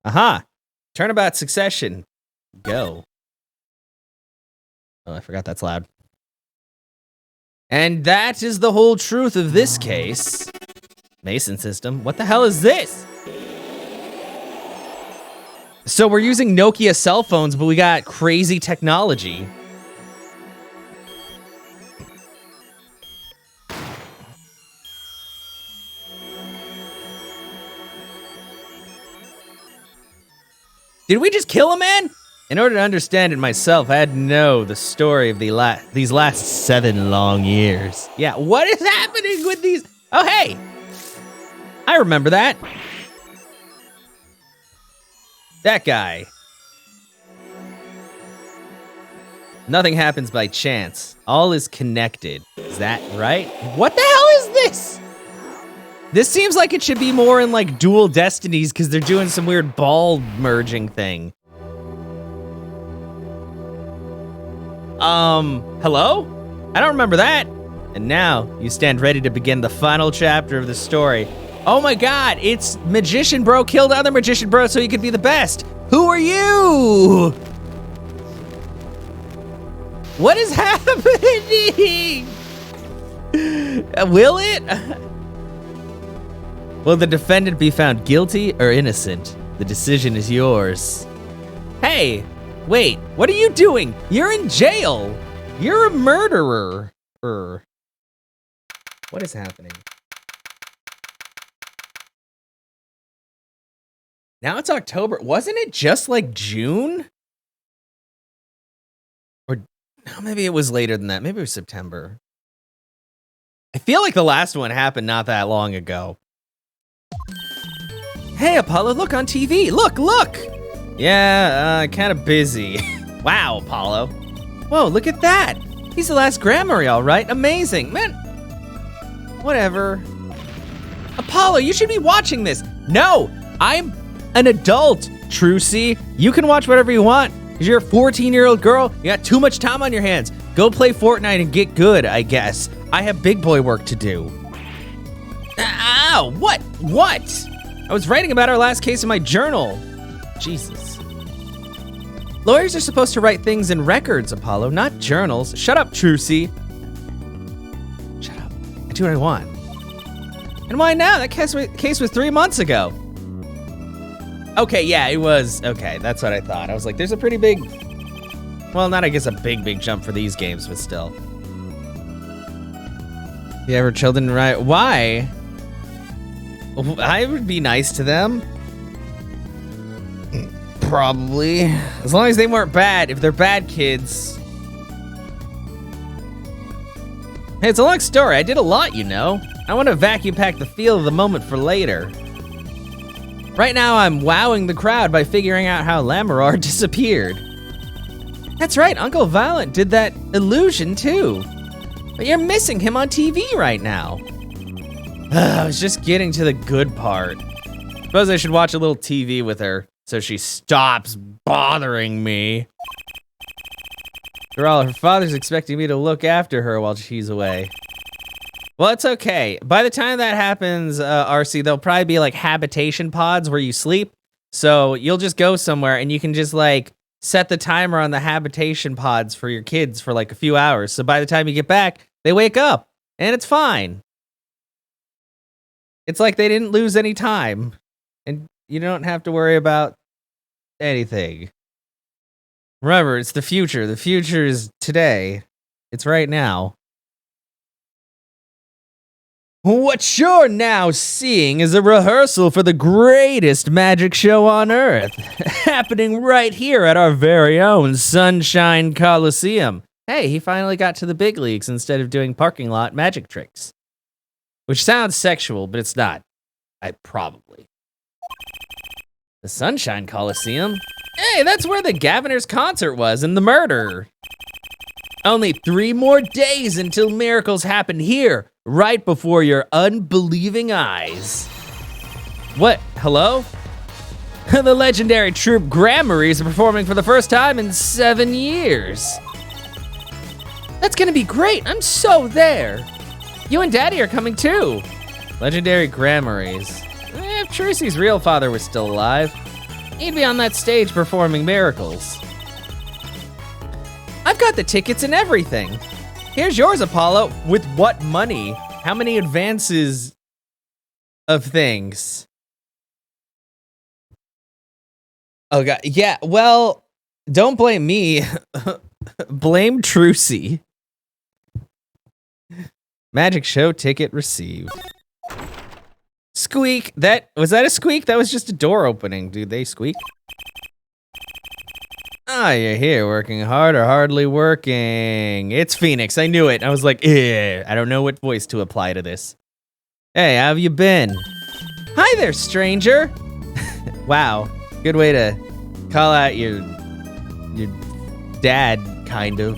Aha! Turnabout Succession. Go. Oh, I forgot that's loud. And that is the whole truth of this case. Mason system. What the hell is this? So we're using Nokia cell phones, but we got crazy technology. Did we just kill a man? In order to understand it myself, I had to know the story of these last 7 long years. Yeah, what is happening with these? Oh, hey! I remember that. That guy. Nothing happens by chance. All is connected. Is that right? What the hell is this? This seems like it should be more in like Dual Destinies because they're doing some weird ball merging thing. Hello? I don't remember that. And now you stand ready to begin the final chapter of the story. Oh my God, it's Magician Bro killed other Magician Bro so he could be the best. Who are you? What is happening? Will it? Will the defendant be found guilty or innocent? The decision is yours. Hey, wait, what are you doing? You're in jail. You're a murderer. What is happening? Now it's October. Wasn't it just like June? Or no, maybe it was later than that. Maybe it was September. I feel like the last one happened not that long ago. Hey, Apollo, look on TV. Look. Yeah, kind of busy. Wow, Apollo. Whoa, look at that. He's the last Grammary, all right. Amazing. Man, whatever. Apollo, you should be watching this. No, I'm an adult, Trucy. You can watch whatever you want because you're a 14-year-old girl. You got too much time on your hands. Go play Fortnite and get good, I guess. I have big boy work to do. Ow, what? I was writing about our last case in my journal. Jesus. Lawyers are supposed to write things in records, Apollo, not journals. Shut up, Trucy. Shut up. I do what I want. And why now? That case was 3 months ago. Okay, yeah, it was. Okay, that's what I thought. I was like, there's a pretty big, well, not I guess a big jump for these games, but still. You ever children right? Why? I would be nice to them. Probably. As long as they weren't bad. If they're bad kids. Hey, it's a long story. I did a lot, you know. I want to vacuum pack the feel of the moment for later. Right now, I'm wowing the crowd by figuring out how Lamorar disappeared. That's right, Uncle Violent did that illusion too. But you're missing him on TV right now. I was just getting to the good part. Suppose I should watch a little TV with her so she stops bothering me. After all, her father's expecting me to look after her while she's away. Well, it's okay. By the time that happens, RC, there'll probably be like habitation pods where you sleep. So you'll just go somewhere and you can just like set the timer on the habitation pods for your kids for like a few hours. So by the time you get back, they wake up and it's fine. It's like they didn't lose any time and you don't have to worry about anything. Remember, it's the future. The future is today. It's right now. What you're now seeing is a rehearsal for the greatest magic show on Earth, happening right here at our very own Sunshine Coliseum. Hey, he finally got to the big leagues instead of doing parking lot magic tricks. Which sounds sexual, but it's not. Probably. The Sunshine Coliseum? Hey, that's where the Governor's concert was and the murder. Only 3 more days until miracles happen here, right before your unbelieving eyes. What? Hello? The legendary troupe Grammary is performing for the first time in 7 years. That's gonna be great. I'm so there. You and Daddy are coming too. Legendary Grammarys. If Trucy's real father was still alive. He'd be on that stage performing miracles. I've got the tickets and everything. Here's yours, Apollo. With what money? How many advances of things? Oh, God. Yeah, well, don't blame me. Blame Trucy. Magic show ticket received. Squeak. Was that a squeak? That was just a door opening. Dude, they squeak? Ah, you're here working hard or hardly working. It's Phoenix. I knew it. I was like, I don't know what voice to apply to this. Hey, how have you been? Hi there, stranger. Wow. Good way to call out your dad, kind of.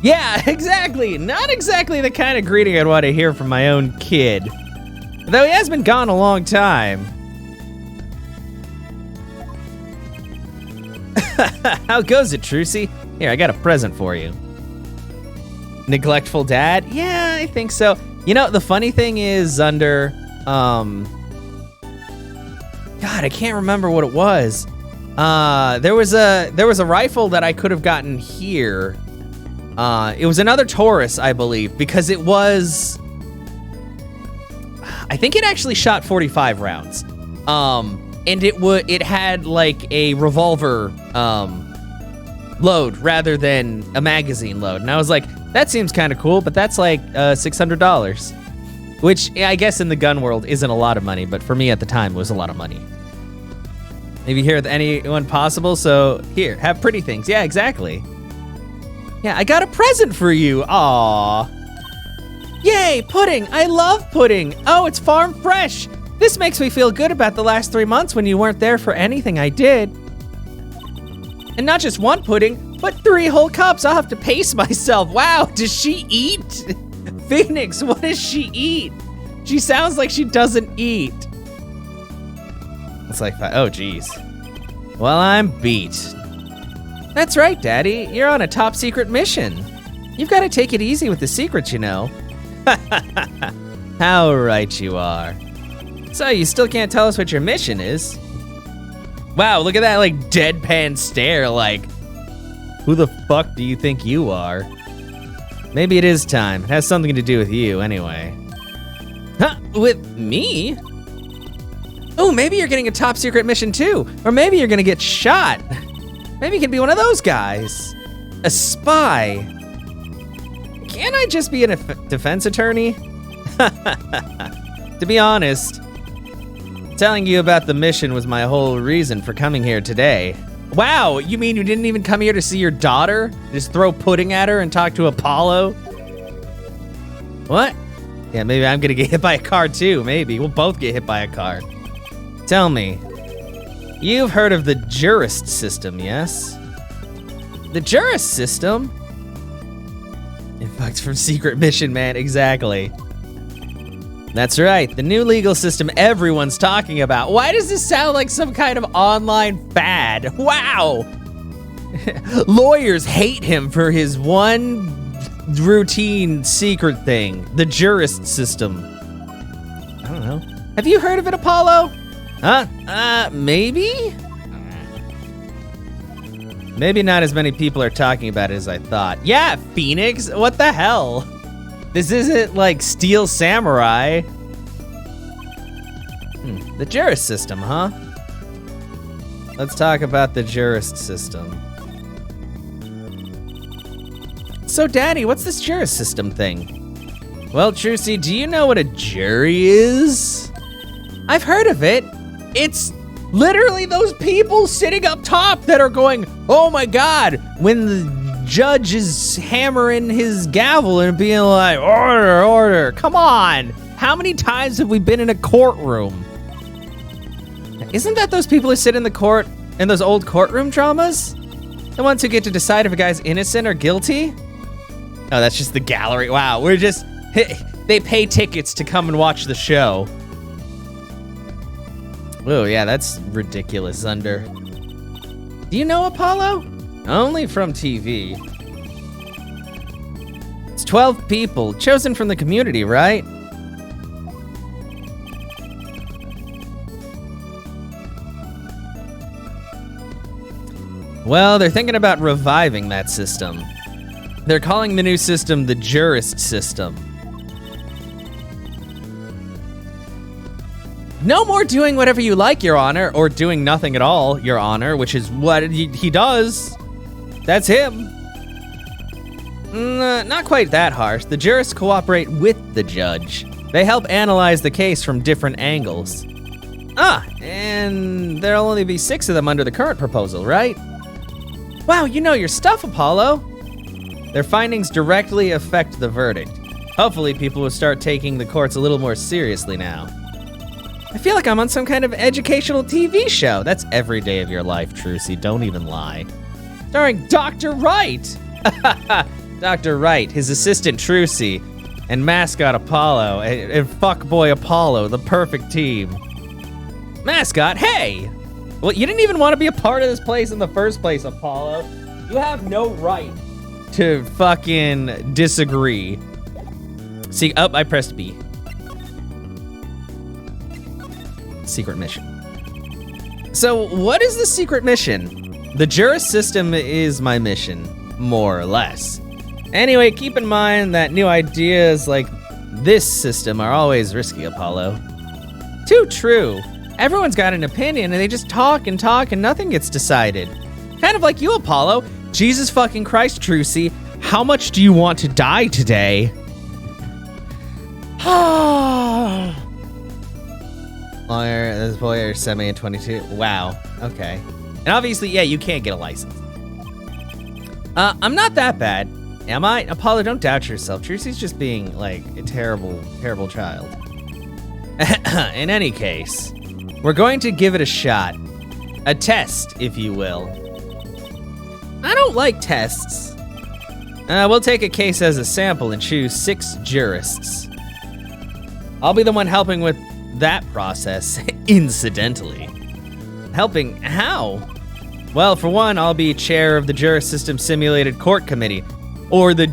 Yeah, exactly. Not exactly the kind of greeting I'd want to hear from my own kid. Though he has been gone a long time. How goes it, Trucy? Here, I got a present for you. Neglectful dad? Yeah, I think so. You know, the funny thing is, Zunder, God, I can't remember what it was. There was a rifle that I could have gotten here. It was another Taurus, I believe, because it was, I think it actually shot 45 rounds. And it had like a revolver load rather than a magazine load. And I was like, that seems kind of cool, but that's like $600. Which I guess in the gun world isn't a lot of money, but for me at the time it was a lot of money. Maybe here with anyone possible, so here, have pretty things. Yeah, exactly. Yeah, I got a present for you. Aww. Yay, pudding. I love pudding. Oh, it's farm fresh. This makes me feel good about the last 3 months when you weren't there for anything I did. And not just one pudding, but 3 whole cups. I'll have to pace myself. Wow, does she eat? Phoenix, what does she eat? She sounds like she doesn't eat. It's like, oh geez. Well, I'm beat. That's right, Daddy. You're on a top secret mission. You've got to take it easy with the secrets, you know. How right you are. So you still can't tell us what your mission is? Wow, look at that like deadpan stare, like, who the fuck do you think you are? Maybe it is time. It has something to do with you anyway. Huh, with me? Oh, maybe you're getting a top secret mission too. Or maybe you're gonna get shot. Maybe you can be one of those guys. A spy. Can't I just be a defense attorney? To be honest, telling you about the mission was my whole reason for coming here today. Wow, you mean you didn't even come here to see your daughter? Just throw pudding at her and talk to Apollo? What? Yeah, maybe I'm gonna get hit by a car too, maybe. We'll both get hit by a car. Tell me, you've heard of the jurist system, yes? The jurist system? In fact, from Secret Mission, man, exactly. That's right, the new legal system everyone's talking about. Why does this sound like some kind of online fad? Wow! Lawyers hate him for his one routine secret thing, the jurist system. I don't know. Have you heard of it, Apollo? Huh? Maybe? Maybe not as many people are talking about it as I thought. Yeah, Phoenix, what the hell? This isn't like Steel Samurai. The jurist system, huh? Let's talk about the jurist system. So, Daddy, what's this jurist system thing? Well, Trucy, do you know what a jury is? I've heard of it. It's literally those people sitting up top that are going, oh my God, when the judge is hammering his gavel and being like, order, order, come on. How many times have we been in a courtroom? Isn't that those people who sit in the court in those old courtroom dramas? The ones who get to decide if a guy's innocent or guilty? Oh, that's just the gallery. Wow, we're just, they pay tickets to come and watch the show. Oh yeah, that's ridiculous, Zunder. Do you know Apollo? Only from TV. It's 12 people, chosen from the community, right? Well, they're thinking about reviving that system. They're calling the new system the Jurist System. No more doing whatever you like, Your Honor, or doing nothing at all, Your Honor, which is what he does. That's him. Not quite that harsh. The jurists cooperate with the judge. They help analyze the case from different angles. And there'll only be 6 of them under the current proposal, right? Wow, you know your stuff, Apollo. Their findings directly affect the verdict. Hopefully, people will start taking the courts a little more seriously now. I feel like I'm on some kind of educational TV show. That's every day of your life, Trucy. Don't even lie. Starring Dr. Wright. Dr. Wright, his assistant Trucy, and mascot Apollo, and fuckboy Apollo, the perfect team. Mascot, hey! Well, you didn't even want to be a part of this place in the first place, Apollo. You have no right to fucking disagree. See, I pressed B. Secret mission. So, what is the secret mission? The Jurist System is my mission, more or less. Anyway, keep in mind that new ideas like this system are always risky, Apollo. Too true. Everyone's got an opinion and they just talk and nothing gets decided. Kind of like you, Apollo. Jesus fucking Christ, Trucy. How much do you want to die today? This boy sent me in 22. Wow. Okay. And obviously, yeah, you can't get a license. I'm not that bad, am I? Apollo, don't doubt yourself. Trucy's just being, like, a terrible, terrible child. In any case, we're going to give it a shot. A test, if you will. I don't like tests. We'll take a case as a sample and choose 6 jurists. I'll be the one helping with that process, incidentally. Helping how? Well, for one, I'll be chair of the Jurist System Simulated Court Committee, or the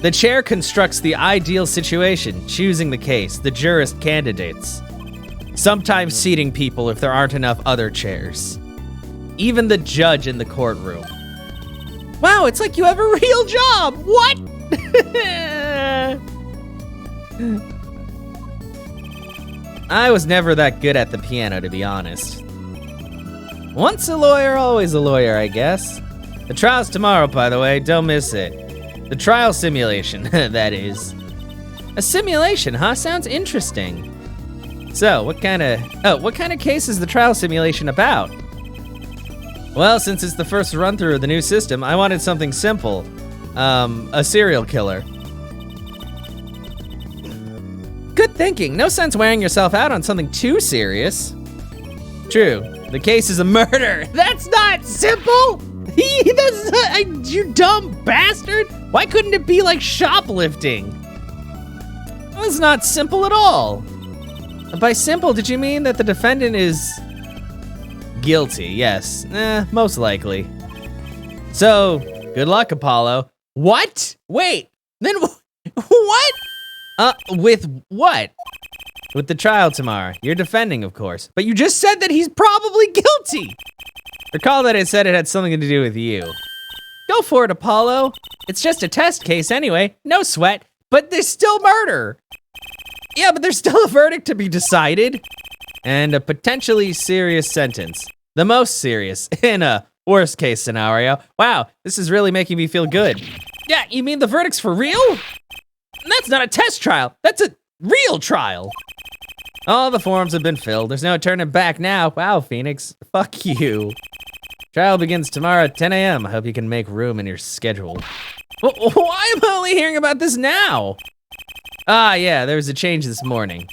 The chair constructs the ideal situation, choosing the case, the jurist candidates. Sometimes seating people if there aren't enough other chairs. Even the judge in the courtroom. Wow, it's like you have a real job! What? I was never that good at the piano, to be honest. Once a lawyer, always a lawyer, I guess. The trial's tomorrow, by the way, don't miss it. The trial simulation, that is. A simulation, huh? Sounds interesting. So, what kind of case is the trial simulation about? Well, since it's the first run-through of the new system, I wanted something simple. A serial killer. Good thinking. No sense wearing yourself out on something too serious. True. The case is a murder. That's not simple! You dumb bastard! Why couldn't it be like shoplifting? That's not simple at all. By simple, did you mean that the defendant is guilty? Yes. Most likely. So, good luck, Apollo. What? Wait. Then what? With what? With the trial tomorrow. You're defending, of course. But you just said that he's probably guilty. Recall that it said it had something to do with you. Go for it, Apollo. It's just a test case anyway. No sweat. But there's still murder. Yeah, but there's still a verdict to be decided. And a potentially serious sentence. The most serious in a worst case scenario. Wow, this is really making me feel good. Yeah, you mean the verdict's for real? That's not a test trial. That's a real trial. All the forms have been filled. There's no turning back now. Wow, Phoenix. Fuck you. Trial begins tomorrow at 10 a.m. I hope you can make room in your schedule. Why am I only hearing about this now? Ah, yeah, there was a change this morning.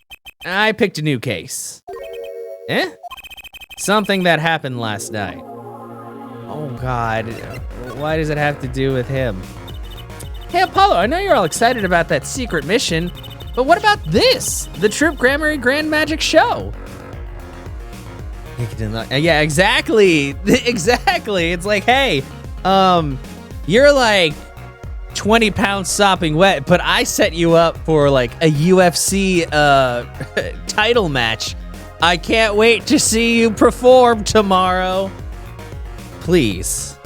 I picked a new case. Something that happened last night. Oh, God. Why does it have to do with him? Hey, Apollo, I know you're all excited about that secret mission, but what about this? The Troop Grammary Grand Magic Show. Yeah, exactly. Exactly. It's like, hey, you're like 20 pounds sopping wet, but I set you up for like a UFC title match I can't wait to see you perform tomorrow. Please.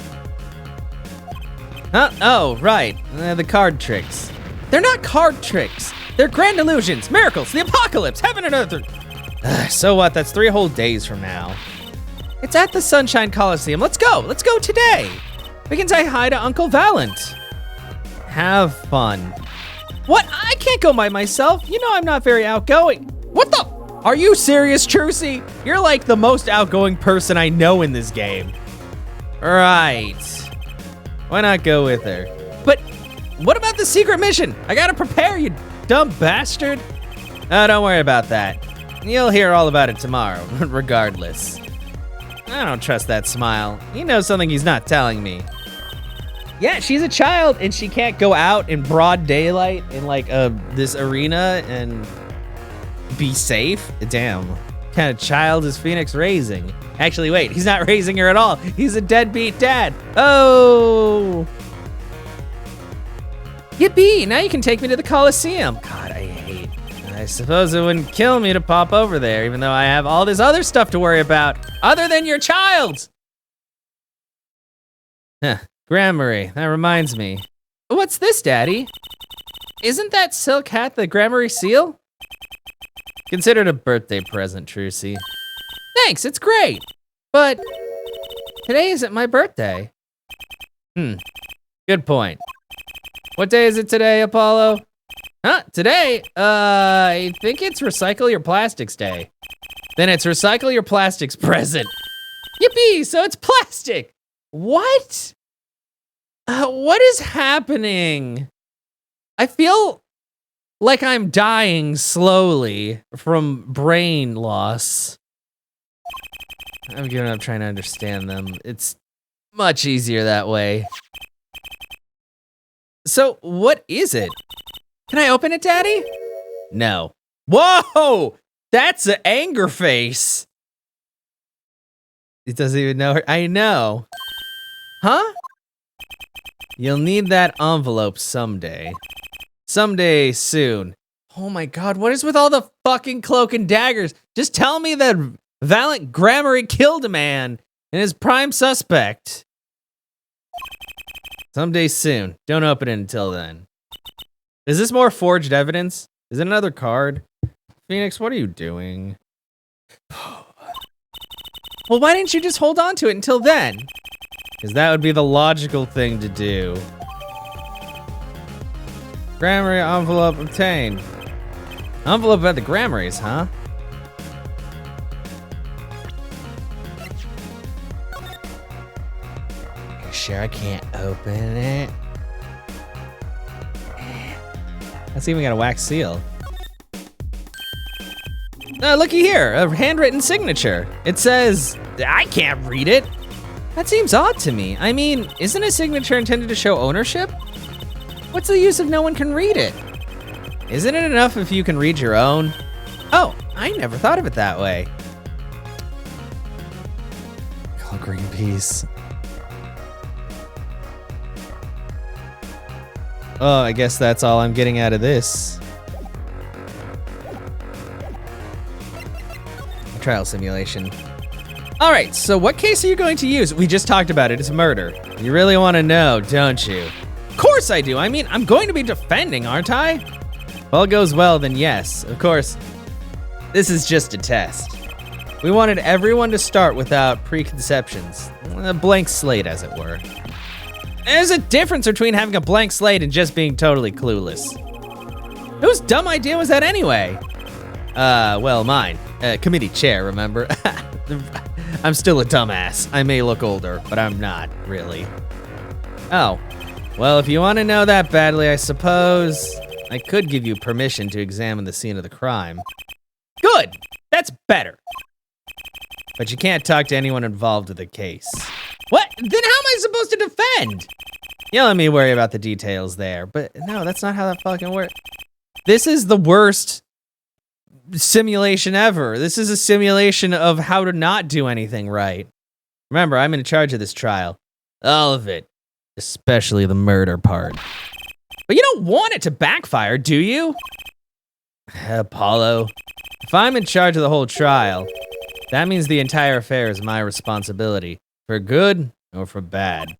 Huh? Oh, right. The card tricks. They're not card tricks. They're grand illusions, miracles, the apocalypse, heaven and earth. So what? That's 3 whole days from now. It's at the Sunshine Coliseum. Let's go. Let's go today. We can say hi to Uncle Valent. Have fun. What? I can't go by myself. You know I'm not very outgoing. What the? Are you serious, Trucy? You're like the most outgoing person I know in this game. Right. Why not go with her? But what about the secret mission? I gotta prepare, you dumb bastard. Oh, don't worry about that. You'll hear all about it tomorrow, regardless. I don't trust that smile. He knows something he's not telling me. Yeah, she's a child and she can't go out in broad daylight in like this arena and be safe. Damn. What kind of child is Phoenix raising? Actually, wait, he's not raising her at all. He's a deadbeat dad. Oh. Yippee, now you can take me to the Coliseum. God, I suppose it wouldn't kill me to pop over there, even though I have all this other stuff to worry about, other than your child. Huh, Gramarye, that reminds me. What's this, Daddy? Isn't that silk hat the Gramarye seal? Consider it a birthday present, Trucy. Thanks, it's great. But today isn't my birthday. Good point. What day is it today, Apollo? Huh, today? I think it's Recycle Your Plastics Day. Then it's Recycle Your Plastics present. Yippee, so it's plastic. What? What is happening? I feel like I'm dying slowly from brain loss. I'm giving up trying to understand them. It's much easier that way. So, what is it? Can I open it, Daddy? No. Whoa! That's an anger face. It doesn't even know her. I know. Huh? You'll need that envelope someday. Someday soon. Oh my God, what is with all the fucking cloak and daggers? Just tell me that Valent Gramarye killed a man and is prime suspect. Someday soon. Don't open it until then. Is this more forged evidence? Is it another card? Phoenix, what are you doing? Well, why didn't you just hold on to it until then? Because that would be the logical thing to do. Gramarye envelope obtained. Envelope about the Gramaryes, huh? You sure I can't open it? That's even got a wax seal. Looky here, a handwritten signature. It says, I can't read it. That seems odd to me. I mean, isn't a signature intended to show ownership? What's the use if no one can read it? Isn't it enough if you can read your own? Oh, I never thought of it that way. Call Greenpeace. Oh, I guess that's all I'm getting out of this. Trial simulation. All right, so what case are you going to use? We just talked about it, it's murder. You really want to know, don't you? Of course I do. I mean, I'm going to be defending, aren't I? If all goes well, then yes. Of course, this is just a test. We wanted everyone to start without preconceptions. A blank slate, as it were. There's a difference between having a blank slate and just being totally clueless. Whose dumb idea was that anyway? Well, mine. Committee chair, remember? I'm still a dumbass. I may look older, but I'm not, really. Oh. Well, if you want to know that badly, I suppose I could give you permission to examine the scene of the crime. Good! That's better. But you can't talk to anyone involved with the case. What? Then how am I supposed to defend? You let me worry about the details there, but no, that's not how that fucking works. This is the worst simulation ever. This is a simulation of how to not do anything right. Remember, I'm in charge of this trial. All of it. Especially the murder part. But you don't want it to backfire, do you? Apollo, if I'm in charge of the whole trial, that means the entire affair is my responsibility, for good or for bad.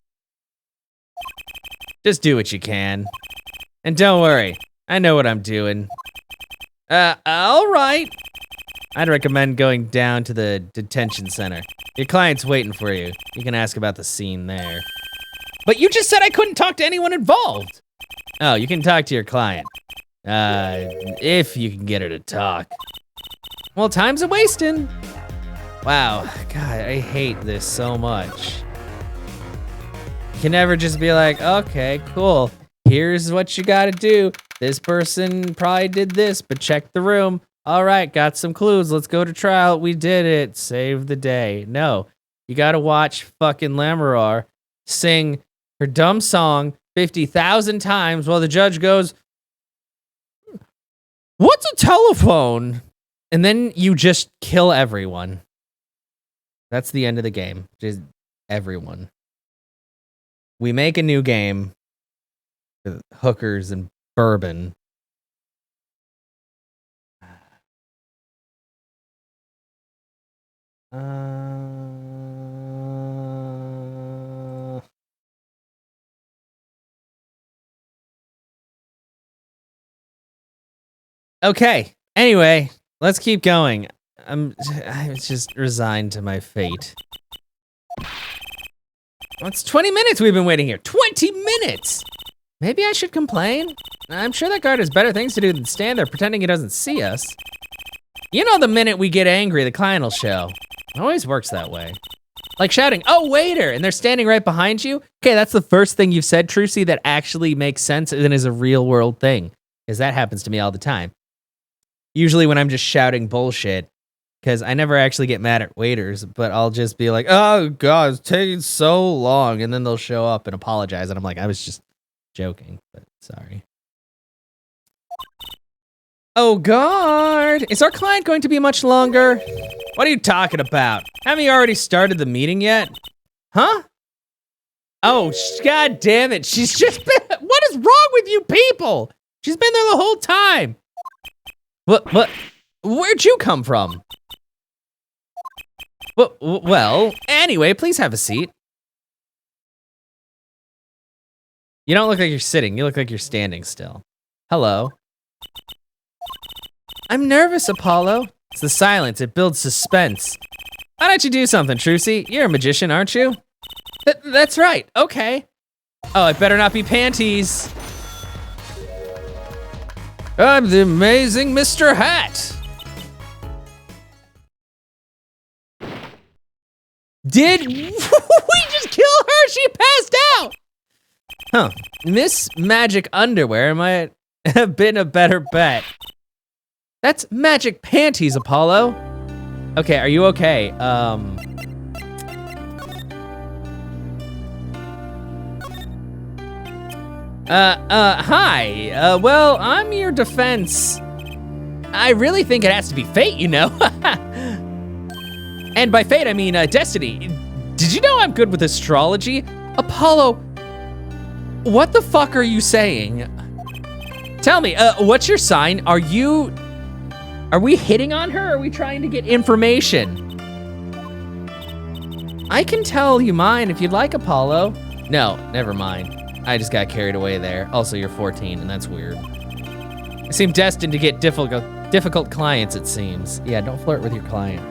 Just do what you can. And don't worry, I know what I'm doing. All right. I'd recommend going down to the detention center. Your client's waiting for you. You can ask about the scene there. But you just said I couldn't talk to anyone involved. Oh, you can talk to your client. If you can get her to talk. Well, time's a wasting. Wow, God, I hate this so much. You can never just be like, okay, cool. Here's what you gotta do. This person probably did this, but check the room. All right, got some clues. Let's go to trial. We did it. Save the day. No, you gotta watch fucking Lamoureux sing her dumb song 50,000 times while the judge goes, "What's a telephone?" And then you just kill everyone. That's the end of the game. Just everyone. We make a new game with hookers and bourbon. Okay. Anyway, let's keep going. I'm just resigned to my fate. Well, it's 20 minutes we've been waiting here. 20 minutes! Maybe I should complain? I'm sure that guard has better things to do than stand there pretending he doesn't see us. You know, the minute we get angry, the client will show. It always works that way. Like shouting, "Oh, waiter!" and they're standing right behind you. Okay, that's the first thing you've said, Trucy, that actually makes sense and is a real world thing. Because that happens to me all the time. Usually when I'm just shouting bullshit, because I never actually get mad at waiters, but I'll just be like, "Oh, God, it's taking so long." And then they'll show up and apologize. And I'm like, I was just joking, but sorry. Oh, God. Is our client going to be much longer? What are you talking about? Haven't you already started the meeting yet? Huh? Oh, God damn it. She's just been... What is wrong with you people? She's been there the whole time. What? Where'd you come from? Well, anyway, please have a seat. You don't look like you're sitting. You look like you're standing still. Hello. I'm nervous, Apollo. It's the silence. It builds suspense. Why don't you do something, Trucy? You're a magician, aren't you? That's right. Okay. Oh, it better not be panties. I'm the amazing Mr. Hat. Did we just kill her? She passed out. Huh. Miss Magic Underwear might have been a better bet. That's magic panties, Apollo. Okay, are you okay? Hi. Well, I'm your defense. I really think it has to be fate, you know? And by fate, I mean destiny. Did you know I'm good with astrology? Apollo, what the fuck are you saying? Tell me, what's your sign? Are we hitting on her, or are we trying to get information? I can tell you mine if you'd like, Apollo. No, never mind. I just got carried away there. Also, you're 14, and that's weird. I seem destined to get difficult clients, it seems. Yeah, don't flirt with your client.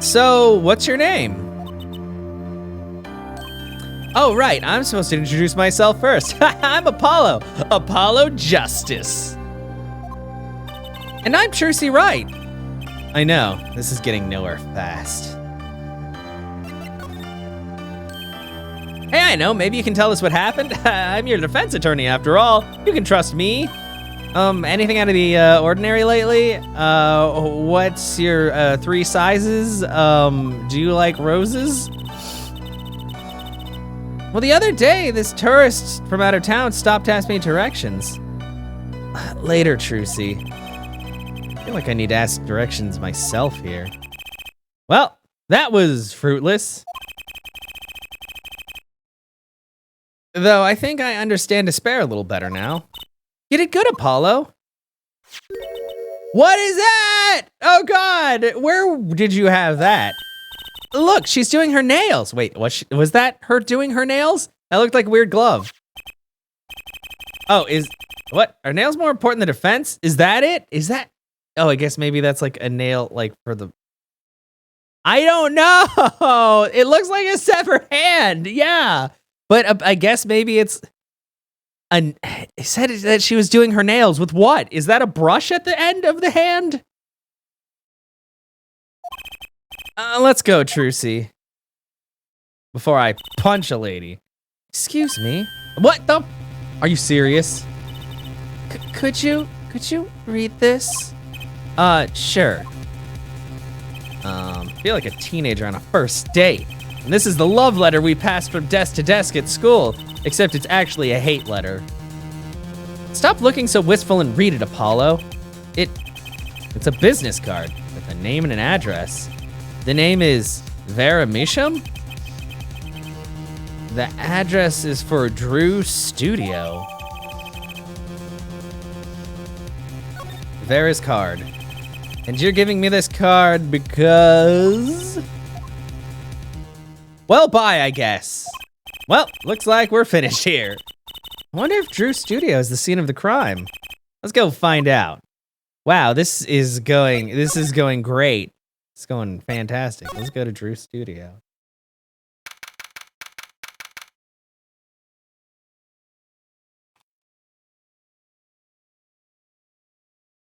So, what's your name? Oh, right, I'm supposed to introduce myself first. I'm Apollo. Apollo Justice. And I'm Trucy Wright. I know, this is getting nowhere fast. Hey, I know, maybe you can tell us what happened. I'm your defense attorney after all. You can trust me. Anything out of the ordinary lately? What's your 3 sizes? Do you like roses? Well, the other day, this tourist from out of town stopped to ask me directions. Later, Trucy. I feel like I need to ask directions myself here. Well, that was fruitless. Though I think I understand despair a little better now. You did good, Apollo. What is that? Oh God, where did you have that? Look, she's doing her nails. Wait, was that her doing her nails? That looked like a weird glove. Oh, what? Are nails more important than defense? Is that it? Is that? Oh, I guess maybe that's like a nail, like for the. I don't know. It looks like a severed hand. Yeah, but I guess maybe it's. It said that she was doing her nails with what? Is that a brush at the end of the hand? Let's go, Trucy. Before I punch a lady. Excuse me. What the? Are you serious? Could you read this? Sure. Feel like a teenager on a first date. And this is the love letter we passed from desk to desk at school, except it's actually a hate letter. Stop looking so wistful and read it, Apollo. It's a business card with a name and an address. The name is Vera Misham? The address is for Drew Studio. Vera's card. And you're giving me this card because... Well, bye, I guess. Well, looks like we're finished here. I wonder if Drew Studio is the scene of the crime. Let's go find out. Wow, this is going great. It's going fantastic. Let's go to Drew Studio.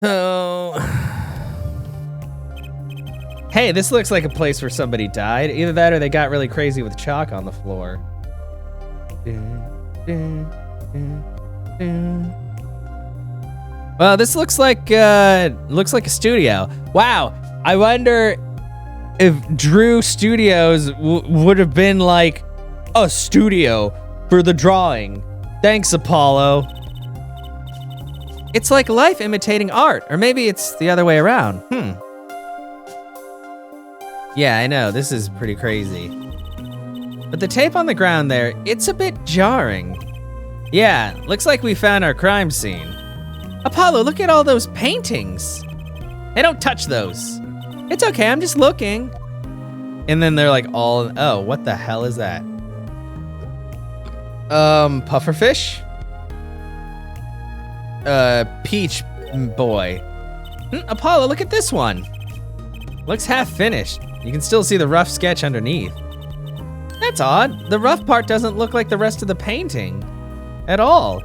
Oh. Hey, this looks like a place where somebody died. Either that or they got really crazy with chalk on the floor. Well, this looks like a studio. Wow, I wonder if Drew Studios would have been like a studio for the drawing. Thanks, Apollo. It's like life imitating art, or maybe it's the other way around. Yeah, I know, this is pretty crazy. But the tape on the ground there, it's a bit jarring. Yeah, looks like we found our crime scene. Apollo, look at all those paintings. Hey, don't touch those. It's okay, I'm just looking. And then they're like all, oh, what the hell is that? Pufferfish? Peach boy. Apollo, look at this one. Looks half finished. You can still see the rough sketch underneath. That's odd. The rough part doesn't look like the rest of the painting at all.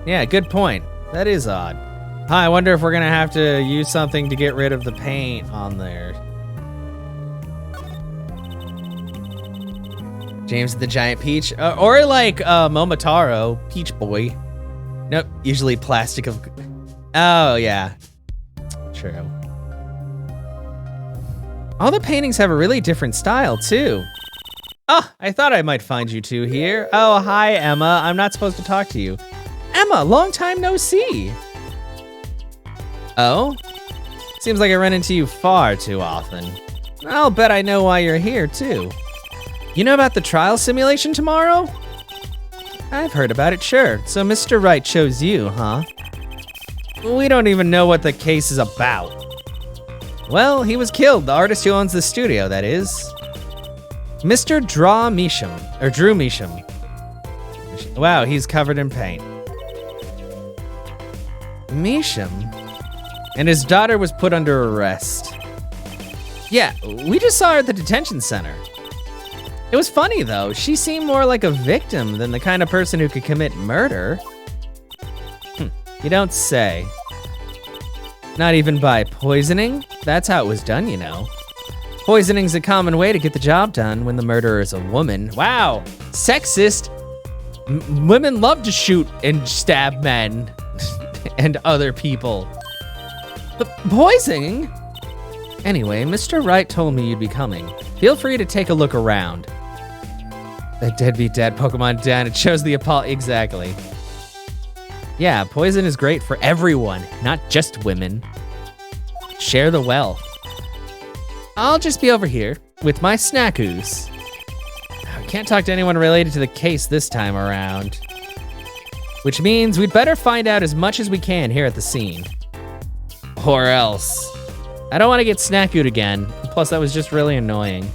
Yeah, good point. That is odd. I wonder if we're gonna have to use something to get rid of the paint on there. James the Giant Peach, or like Momotaro, Peach Boy. Nope, usually plastic of. Oh yeah, true. All the paintings have a really different style too. Oh, I thought I might find you two here. Oh, hi Emma, I'm not supposed to talk to you. Emma, long time no see. Oh? Seems like I run into you far too often. I'll bet I know why you're here too. You know about the trial simulation tomorrow? I've heard about it, sure. So Mr. Wright chose you, huh? We don't even know what the case is about. Well, he was killed, the artist who owns the studio, that is. Mr. Drew Measham. Wow, he's covered in paint. Measham? And his daughter was put under arrest. Yeah, we just saw her at the detention center. It was funny though, she seemed more like a victim than the kind of person who could commit murder. You don't say. Not even by poisoning? That's how it was done, you know. Poisoning's a common way to get the job done when the murderer is a woman. Wow, sexist. Women love to shoot and stab men and other people. But poisoning? Anyway, Mr. Wright told me you'd be coming. Feel free to take a look around. That deadbeat dad Pokemon down, it shows the Apollo, exactly. Yeah, poison is great for everyone, not just women. Share the wealth. I'll just be over here with my snackoos. I can't talk to anyone related to the case this time around. Which means we'd better find out as much as we can here at the scene. Or else. I don't want to get snackoed again. Plus, that was just really annoying.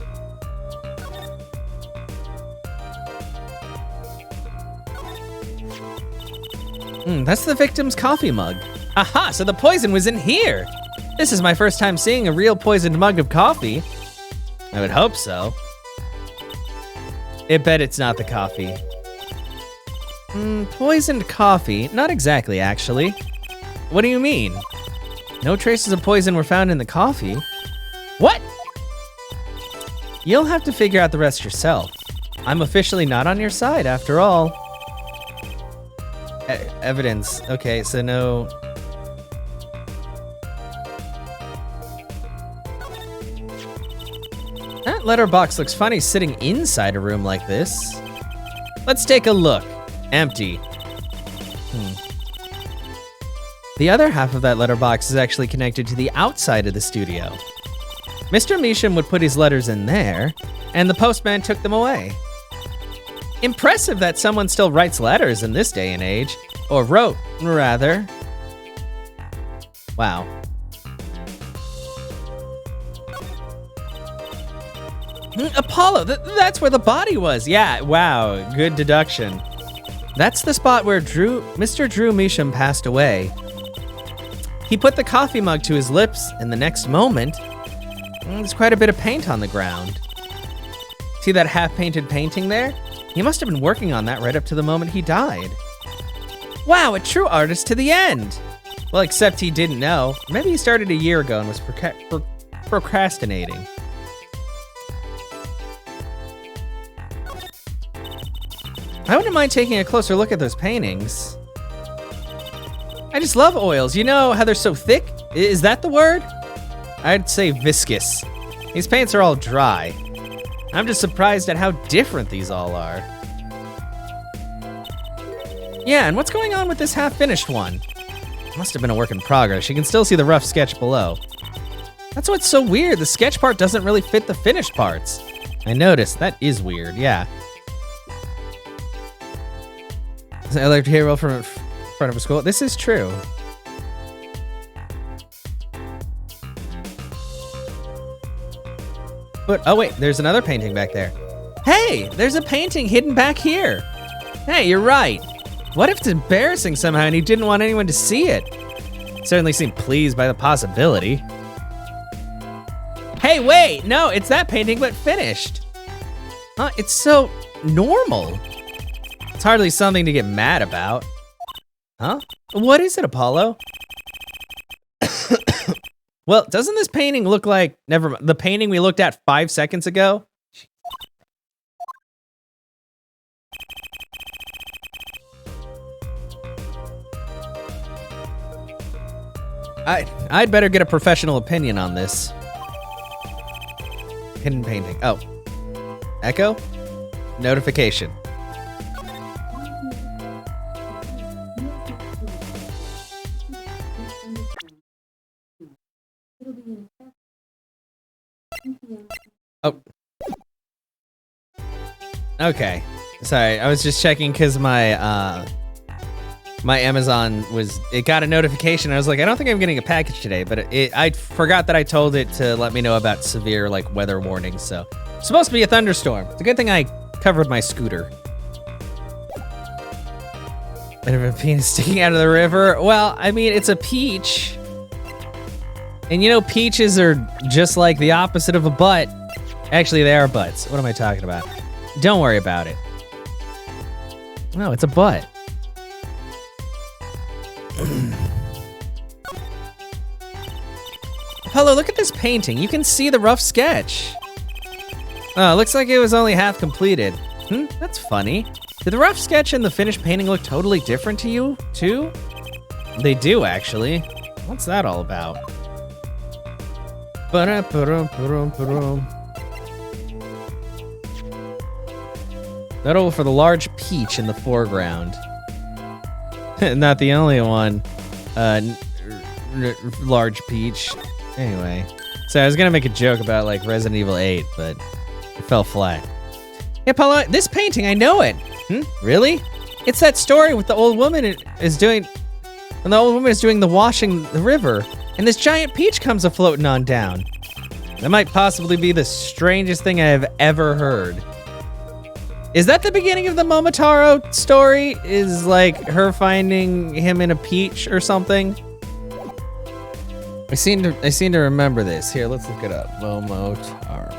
That's the victim's coffee mug. Aha, so the poison was in here. This is my first time seeing a real poisoned mug of coffee. I would hope so. I bet it's not the coffee. Poisoned coffee? Not exactly, actually. What do you mean? No traces of poison were found in the coffee. What? You'll have to figure out the rest yourself. I'm officially not on your side, after all. Evidence. Okay, so no... That letterbox looks funny sitting inside a room like this. Let's take a look. Empty. The other half of that letterbox is actually connected to the outside of the studio. Mr. Measham would put his letters in there, and the postman took them away. Impressive that someone still writes letters in this day and age. Or wrote, rather. Wow. Apollo, that's where the body was. Yeah, wow, good deduction. That's the spot where Mr. Drew Measham passed away. He put the coffee mug to his lips, and the next moment, there's quite a bit of paint on the ground. See that half-painted painting there? He must have been working on that right up to the moment he died. Wow, a true artist to the end. Well, except he didn't know. Maybe he started a year ago and was procrastinating. I wouldn't mind taking a closer look at those paintings. I just love oils. You know how they're so thick? Is that the word? I'd say viscous. These paints are all dry. I'm just surprised at how different these all are. Yeah, and what's going on with this half-finished one? Must have been a work in progress. You can still see the rough sketch below. That's what's so weird. The sketch part doesn't really fit the finished parts. I noticed. That is weird, yeah. I like to hear well from in front of a school. This is true. But, oh wait, there's another painting back there. Hey, there's a painting hidden back here. Hey, you're right. What if it's embarrassing somehow and he didn't want anyone to see it? Certainly seemed pleased by the possibility. Hey, wait, no, it's that painting but finished. Huh, it's so normal. It's hardly something to get mad about. Huh? What is it, Apollo? Well, doesn't this painting look like, never mind, the painting we looked at 5 seconds ago? I'd better get a professional opinion on this. Hidden painting. Oh. Echo? Notification. Oh. Okay. Sorry, I was just checking because my my Amazon it got a notification. I was like, I don't think I'm getting a package today, but I forgot that I told it to let me know about severe weather warnings. So it's supposed to be a thunderstorm. It's a good thing I covered my scooter. Bit of a penis sticking out of the river. Well, I mean, it's a peach. And you know, peaches are just like the opposite of a butt. Actually, they are butts. What am I talking about? Don't worry about it. No, it's a butt. Apollo, look at this painting. You can see the rough sketch. Oh, looks like it was only half completed. That's funny. Did the rough sketch and the finished painting look totally different to you, too? They do, actually. What's that all about? Notable for the large peach in the foreground. Not the only one. Large peach. Anyway. So I was gonna make a joke about Resident Evil 8, but it fell flat. Yeah, Paula, this painting, I know it. Really? It's that story with the old woman is doing, and the old woman is doing the washing the river, and this giant peach comes a-floating on down. That might possibly be the strangest thing I have ever heard. Is that the beginning of the Momotaro story? Is like her finding him in a peach or something? I seem to remember this. Here, let's look it up. Momotaro.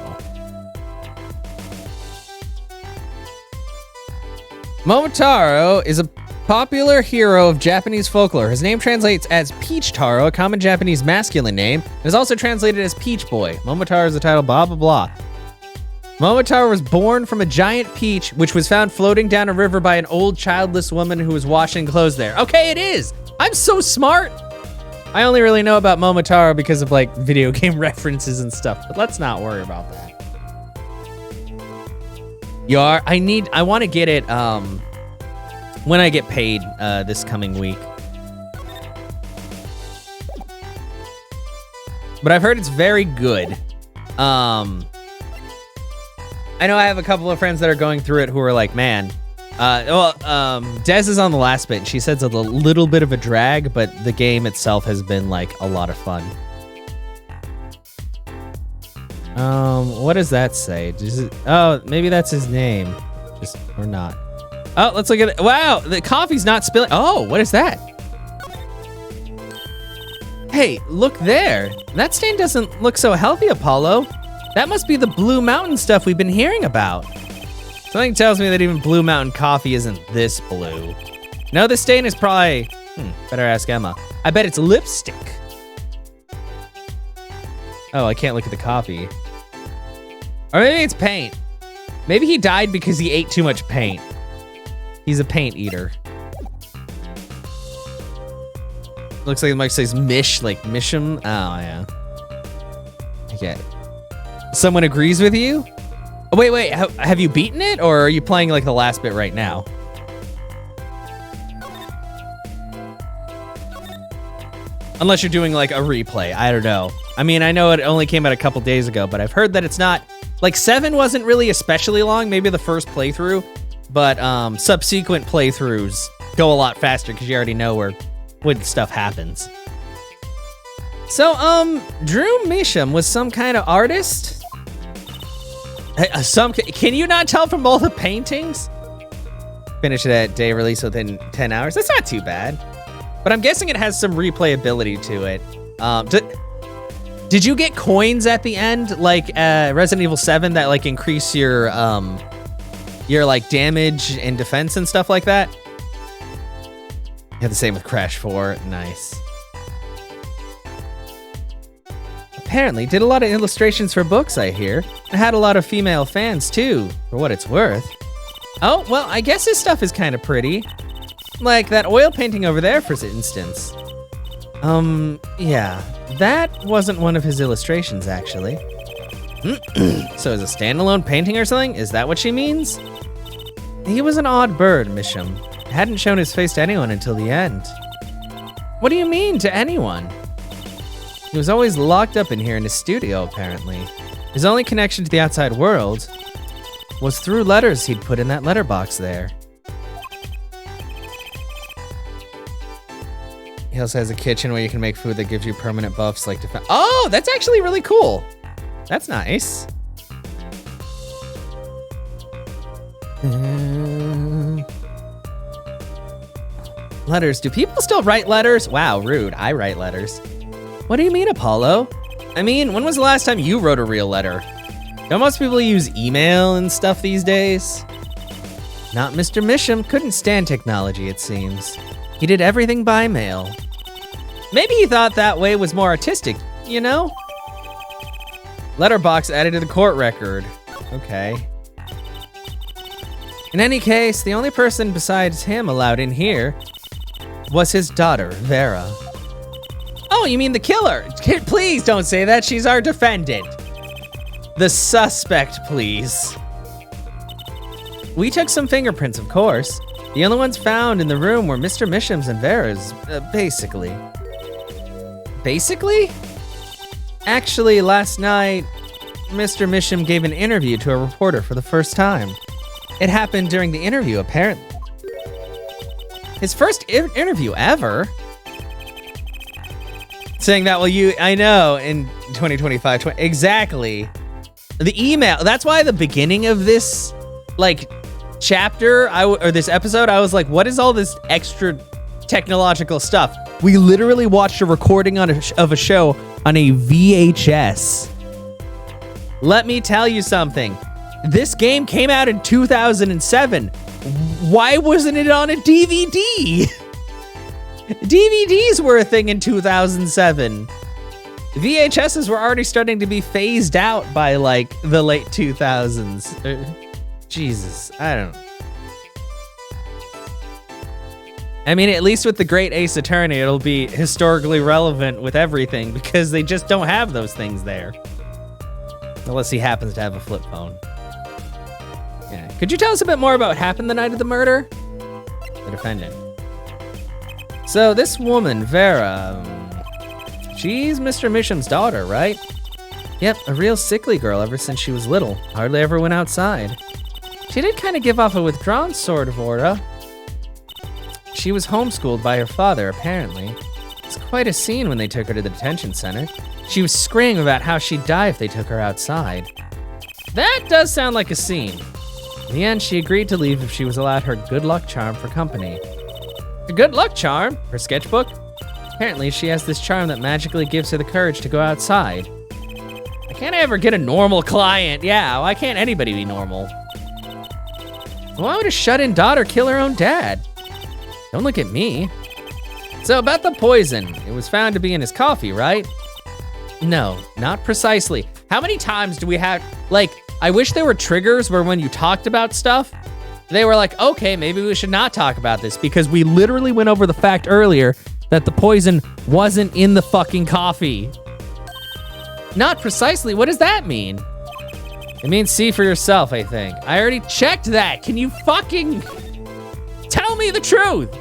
Momotaro is a popular hero of Japanese folklore. His name translates as Peach Taro, a common Japanese masculine name. It is also translated as Peach Boy. Momotaro is the title, blah, blah, blah. Momotaro was born from a giant peach, which was found floating down a river by an old childless woman who was washing clothes there. Okay, it is. I'm so smart. I only really know about Momotaro because of like video game references and stuff, but let's not worry about that. I want to get it when I get paid this coming week. But I've heard it's very good. I know I have a couple of friends that are going through it who are like, man, Des is on the last bit, and she says it's a little bit of a drag, but the game itself has been like a lot of fun. What does that say? Oh, maybe that's his name. Or not. Oh, let's look at it. Wow, the coffee's not spilling. Oh, what is that? Hey, look there. That stain doesn't look so healthy, Apollo. That must be the Blue Mountain stuff we've been hearing about. Something tells me that even Blue Mountain coffee isn't this blue. No, this stain is probably, better ask Emma. I bet it's lipstick. Oh, I can't look at the coffee. Or maybe it's paint. Maybe he died because he ate too much paint. He's a paint eater. Looks like the mic says Mish, like Misham. Oh, yeah. I get it. Someone agrees with you? Oh, wait, have you beaten it, or are you playing like the last bit right now? Unless you're doing like a replay, I don't know. I mean, I know it only came out a couple days ago, but I've heard that it's not, like 7 wasn't really especially long, maybe the first playthrough, but subsequent playthroughs go a lot faster because you already know where when stuff happens. So, Drew Misham was some kind of artist? Can you not tell from all the paintings? Finish it at day release within 10 hours. That's not too bad. But I'm guessing it has some replayability to it. Did you get coins at the end, like Resident Evil 7, that like increase your like damage and defense and stuff like that? Yeah, the same with Crash 4. Nice. Apparently did a lot of illustrations for books, I hear. And had a lot of female fans too, for what it's worth. Oh, well, I guess his stuff is kind of pretty. Like that oil painting over there, for instance. Yeah, that wasn't one of his illustrations, actually. So is a standalone painting or something? Is that what she means? He was an odd bird, Misham. Hadn't shown his face to anyone until the end. What do you mean, to anyone? He was always locked up in here in his studio, apparently. His only connection to the outside world was through letters he'd put in that letterbox there. He also has a kitchen where you can make food that gives you permanent buffs like defense. Oh, that's actually really cool. That's nice. Letters. Do people still write letters? Wow, rude. I write letters. What do you mean, Apollo? I mean, when was the last time you wrote a real letter? Don't most people use email and stuff these days? Not Mr. Misham. Couldn't stand technology, it seems. He did everything by mail. Maybe he thought that way was more artistic, you know? Letterbox added to the court record. Okay. In any case, the only person besides him allowed in here was his daughter, Vera. Oh, you mean the killer? Please don't say that. She's our defendant. The suspect, please. We took some fingerprints, of course. The only ones found in the room were Mr. Misham's and Vera's, basically. Basically? Actually, last night, Mr. Misham gave an interview to a reporter for the first time. It happened during the interview, apparently. His first interview ever. Saying that, I know, in 2025, exactly. The email, that's why the beginning of this, like, chapter, or this episode, I was like, what is all this extra technological stuff? We literally watched a recording of a show on a VHS. Let me tell you something. This game came out in 2007. Why wasn't it on a DVD? DVDs were a thing in 2007. VHSs were already starting to be phased out by like the late 2000s. Jesus, I don't know. I mean, at least with the Great Ace Attorney, it'll be historically relevant with everything because they just don't have those things there. Unless he happens to have a flip phone. Yeah. Could you tell us a bit more about what happened the night of the murder? The defendant. So this woman, Vera, she's Mr. Misham's daughter, right? Yep, a real sickly girl ever since she was little. Hardly ever went outside. She did kind of give off a withdrawn sort of aura. She was homeschooled by her father, apparently. It's quite a scene when they took her to the detention center. She was screaming about how she'd die if they took her outside. That does sound like a scene. In the end, she agreed to leave if she was allowed her good luck charm for company. Her good luck charm? Her sketchbook? Apparently, she has this charm that magically gives her the courage to go outside. I can't ever get a normal client. Yeah, why can't anybody be normal? Why would a shut-in daughter kill her own dad? Don't look at me. So about the poison, it was found to be in his coffee, right? No, not precisely. How many times do we have, like, I wish there were triggers where when you talked about stuff, they were like, okay, maybe we should not talk about this because we literally went over the fact earlier that the poison wasn't in the fucking coffee. Not precisely, what does that mean? It means see for yourself, I think. I already checked that. Can you fucking tell me the truth?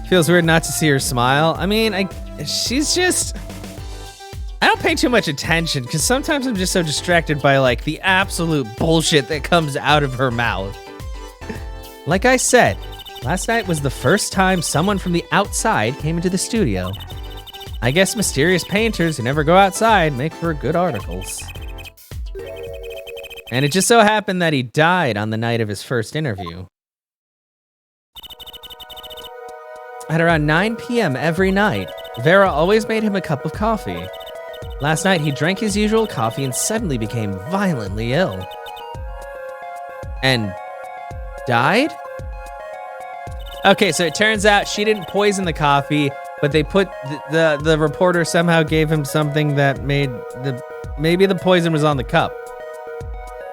Feels weird not to see her smile. I mean, she's just, I don't pay too much attention because sometimes I'm just so distracted by like the absolute bullshit that comes out of her mouth. Like I said, last night was the first time someone from the outside came into the studio. I guess mysterious painters who never go outside make for good articles. And it just so happened that he died on the night of his first interview. At around 9 p.m. every night, Vera always made him a cup of coffee. Last night, he drank his usual coffee and suddenly became violently ill. And died? Okay, so it turns out she didn't poison the coffee, but they put the reporter somehow gave him something that made maybe the poison was on the cup.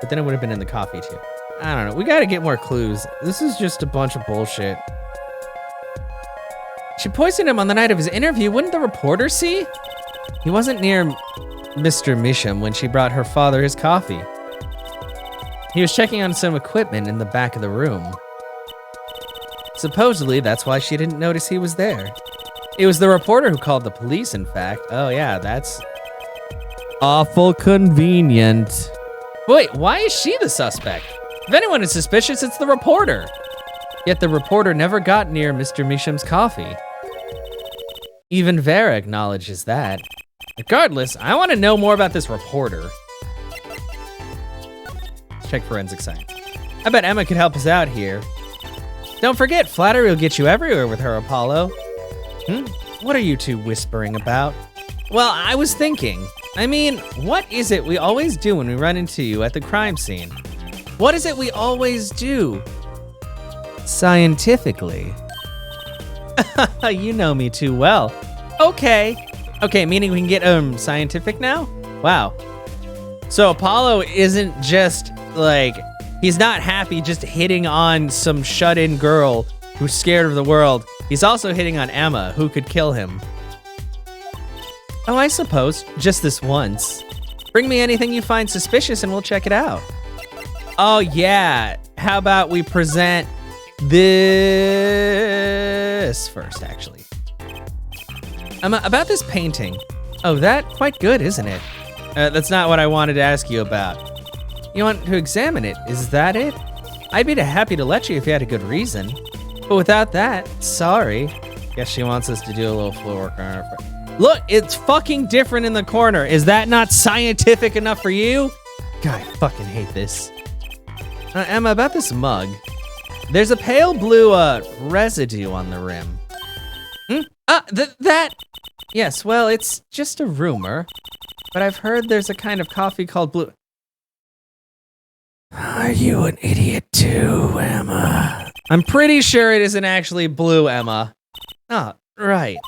But then it would have been in the coffee too. I don't know. We gotta get more clues. This is just a bunch of bullshit. She poisoned him on the night of his interview. Wouldn't the reporter see? He wasn't near Mr. Misham when she brought her father his coffee. He was checking on some equipment in the back of the room. Supposedly, that's why she didn't notice he was there. It was the reporter who called the police, in fact. Oh yeah, that's awful convenient. Wait, why is she the suspect? If anyone is suspicious, it's the reporter. Yet the reporter never got near Mr. Misham's coffee. Even Vera acknowledges that. Regardless, I want to know more about this reporter. Let's check forensic science. I bet Emma could help us out here. Don't forget, flattery will get you everywhere with her, Apollo. What are you two whispering about? Well, I was thinking. I mean, what is it we always do when we run into you at the crime scene? What is it we always do? Scientifically. You know me too well. Okay, meaning we can get scientific now? Wow. So Apollo isn't just like, he's not happy just hitting on some shut-in girl who's scared of the world. He's also hitting on Emma, who could kill him. Oh, I suppose, just this once. Bring me anything you find suspicious and we'll check it out. Oh yeah, how about we present this first, actually. About this painting. Oh, that quite good, isn't it? That's not what I wanted to ask you about. You want to examine it, is that it? I'd be happy to let you if you had a good reason. But without that, sorry. Guess she wants us to do a little floor work on her. Look, it's fucking different in the corner. Is that not scientific enough for you? God, I fucking hate this. Emma, about this mug. There's a pale blue residue on the rim. That... Yes, well, it's just a rumor. But I've heard there's a kind of coffee called blue... Are you an idiot too, Emma? I'm pretty sure it isn't actually blue, Emma. Oh, right.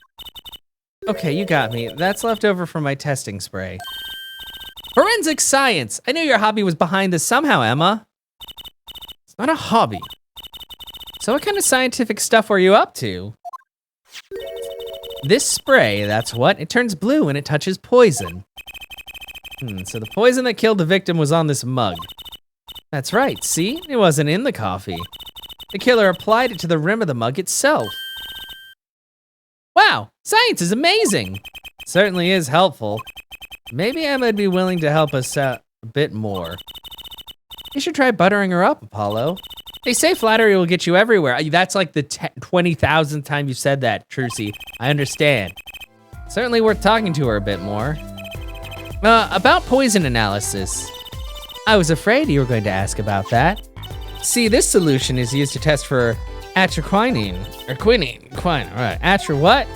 Okay, you got me. That's left over from my testing spray. Forensic science! I knew your hobby was behind this somehow, Emma. It's not a hobby. So what kind of scientific stuff were you up to? This spray, that's what. It turns blue when it touches poison. So the poison that killed the victim was on this mug. That's right, see? It wasn't in the coffee. The killer applied it to the rim of the mug itself. Wow, science is amazing. Certainly is helpful. Maybe Emma'd be willing to help us out a bit more. You should try buttering her up, Apollo. They say flattery will get you everywhere. That's like the 20,000th time you said that, Trucy. I understand. Certainly worth talking to her a bit more. About poison analysis. I was afraid you were going to ask about that. See, this solution is used to test for atroquinine, or quinine, what?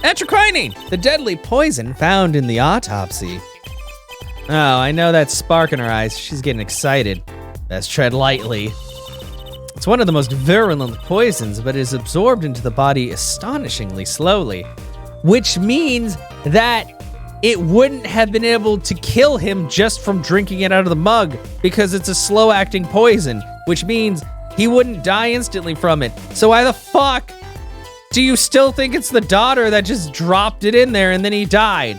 Atroquinine, the deadly poison found in the autopsy. Oh, I know that spark in her eyes. She's getting excited. Best tread lightly. It's one of the most virulent poisons, but is absorbed into the body astonishingly slowly, which means that it wouldn't have been able to kill him just from drinking it out of the mug because it's a slow-acting poison, which means he wouldn't die instantly from it. So why the fuck do you still think it's the daughter that just dropped it in there and then he died?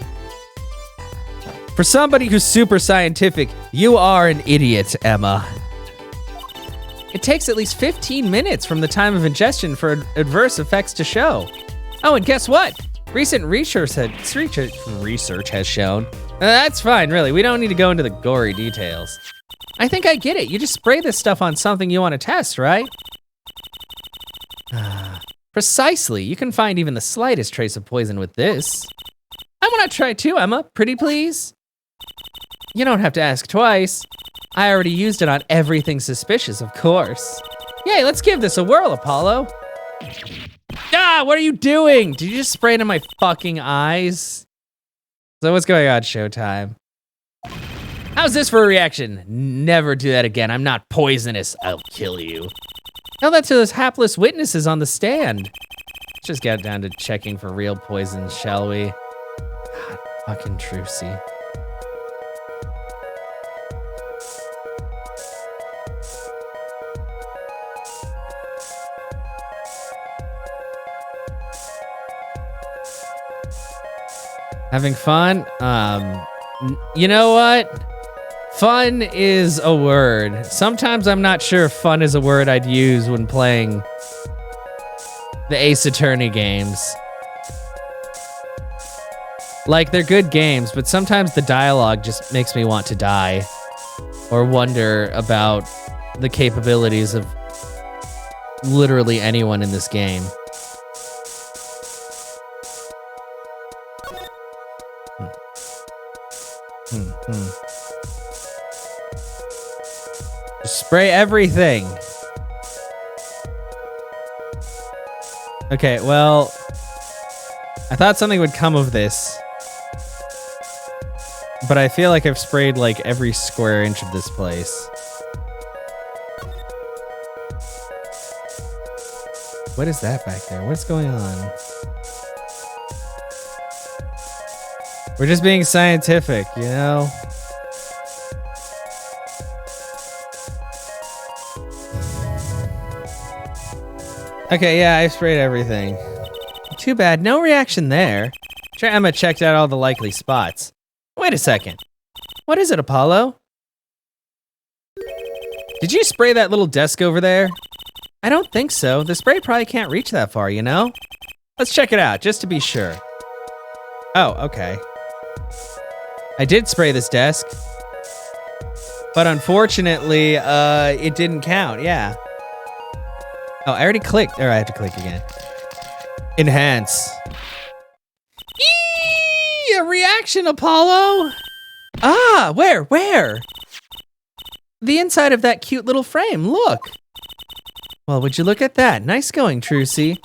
For somebody who's super scientific, you are an idiot, Emma. It takes at least 15 minutes from the time of ingestion for adverse effects to show. Oh, and guess what? Recent research has shown. That's fine, really. We don't need to go into the gory details. I think I get it. You just spray this stuff on something you want to test, right? Precisely. You can find even the slightest trace of poison with this. I want to try too, Emma. Pretty please? You don't have to ask twice. I already used it on everything suspicious, of course. Yay, let's give this a whirl, Apollo. Ah, what are you doing? Did you just spray it in my fucking eyes? So what's going on, Showtime? How's this for a reaction? Never do that again. I'm not poisonous. I'll kill you. Tell that to those hapless witnesses on the stand. Let's just get down to checking for real poison, shall we? God, fucking Trucy. Having fun? You know what? Fun is a word. Sometimes I'm not sure if fun is a word I'd use when playing the Ace Attorney games. Like, they're good games, but sometimes the dialogue just makes me want to die or wonder about the capabilities of literally anyone in this game. Spray everything. Okay, well, I thought something would come of this, but I feel like I've sprayed like every square inch of this place. What is that back there? What's going on? We're just being scientific, you know? Okay, yeah, I sprayed everything. Too bad, no reaction there. Sure, Emma checked out all the likely spots. Wait a second. What is it, Apollo? Did you spray that little desk over there? I don't think so. The spray probably can't reach that far, you know? Let's check it out, just to be sure. Oh, okay. I did spray this desk. But unfortunately, it didn't count. Yeah. Oh, I already clicked. Or I have to click again. Enhance. Eee! A reaction, Apollo. Ah, where? The inside of that cute little frame. Look. Well, would you look at that? Nice going, Trucy.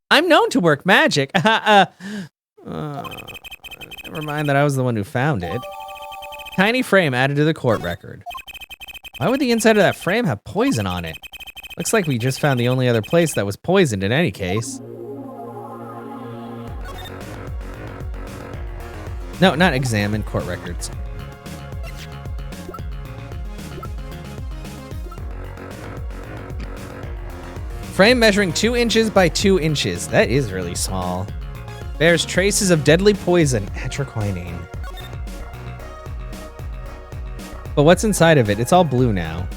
I'm known to work magic. Never mind that I was the one who found it. Tiny frame added to the court record. Why would the inside of that frame have poison on it? Looks like we just found the only other place that was poisoned in any case. No, not examine court records. Frame measuring 2 inches by 2 inches. That is really small. Bears traces of deadly poison, atroquinine. But what's inside of it? It's all blue now.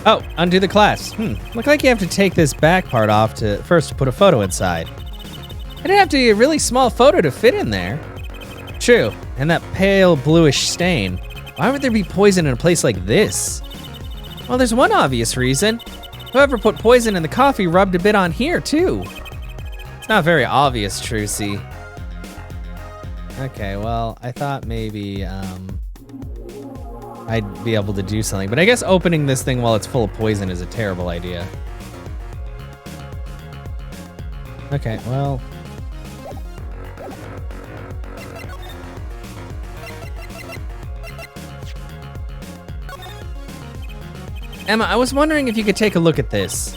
Oh, undo the class. Look like you have to take this back part off to first put a photo inside. It'd have to be a really small photo to fit in there. True, and that pale bluish stain. Why would there be poison in a place like this? Well, there's one obvious reason. Whoever put poison in the coffee rubbed a bit on here, too. It's not very obvious, Trucy. Okay, well, I thought maybe, I'd be able to do something. But I guess opening this thing while it's full of poison is a terrible idea. Okay, well... Emma, I was wondering if you could take a look at this.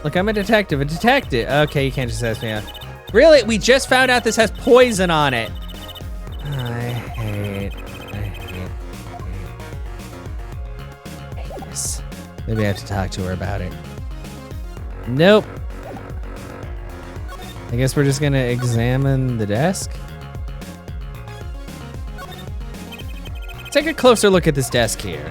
Look, I'm a detective. Okay, you can't just ask me out. Really? We just found out this has poison on it. I hate this. Maybe I have to talk to her about it. Nope. I guess we're just gonna examine the desk. Take a closer look at this desk here.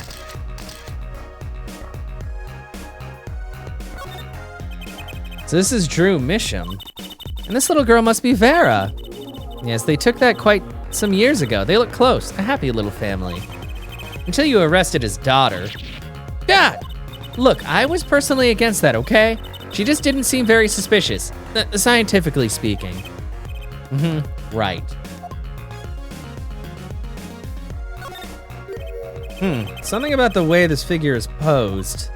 So this is Drew Misham. And this little girl must be Vera. Yes, they took that quite some years ago. They look close, a happy little family. Until you arrested his daughter. God! Look, I was personally against that, okay? She just didn't seem very suspicious, scientifically speaking. Right. Something about the way this figure is posed.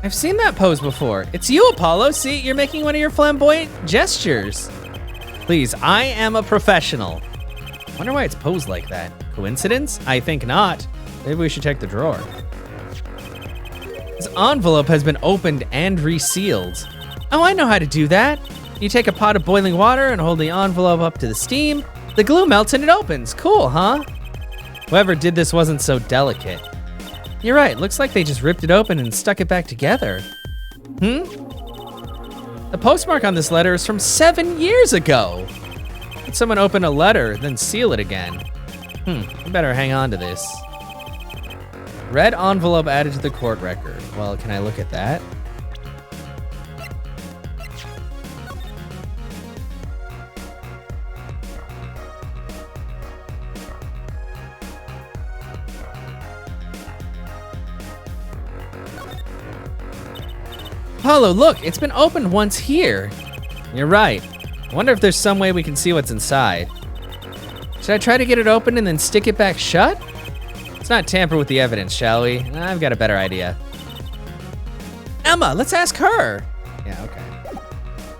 I've seen that pose before. It's you, Apollo. See, you're making one of your flamboyant gestures. Please, I am a professional. Wonder why it's posed like that. Coincidence? I think not. Maybe we should check the drawer. This envelope has been opened and resealed. Oh, I know how to do that. You take a pot of boiling water and hold the envelope up to the steam. The glue melts and it opens. Cool, huh? Whoever did this wasn't so delicate. You're right, looks like they just ripped it open and stuck it back together. The postmark on this letter is from 7 years ago. Did someone open a letter, then seal it again? I better hang on to this. Red envelope added to the court record. Well, can I look at that? Apollo, look, it's been opened once here. You're right. I wonder if there's some way we can see what's inside. Should I try to get it open and then stick it back shut? Let's not tamper with the evidence, shall we? I've got a better idea. Emma, let's ask her. Yeah, okay.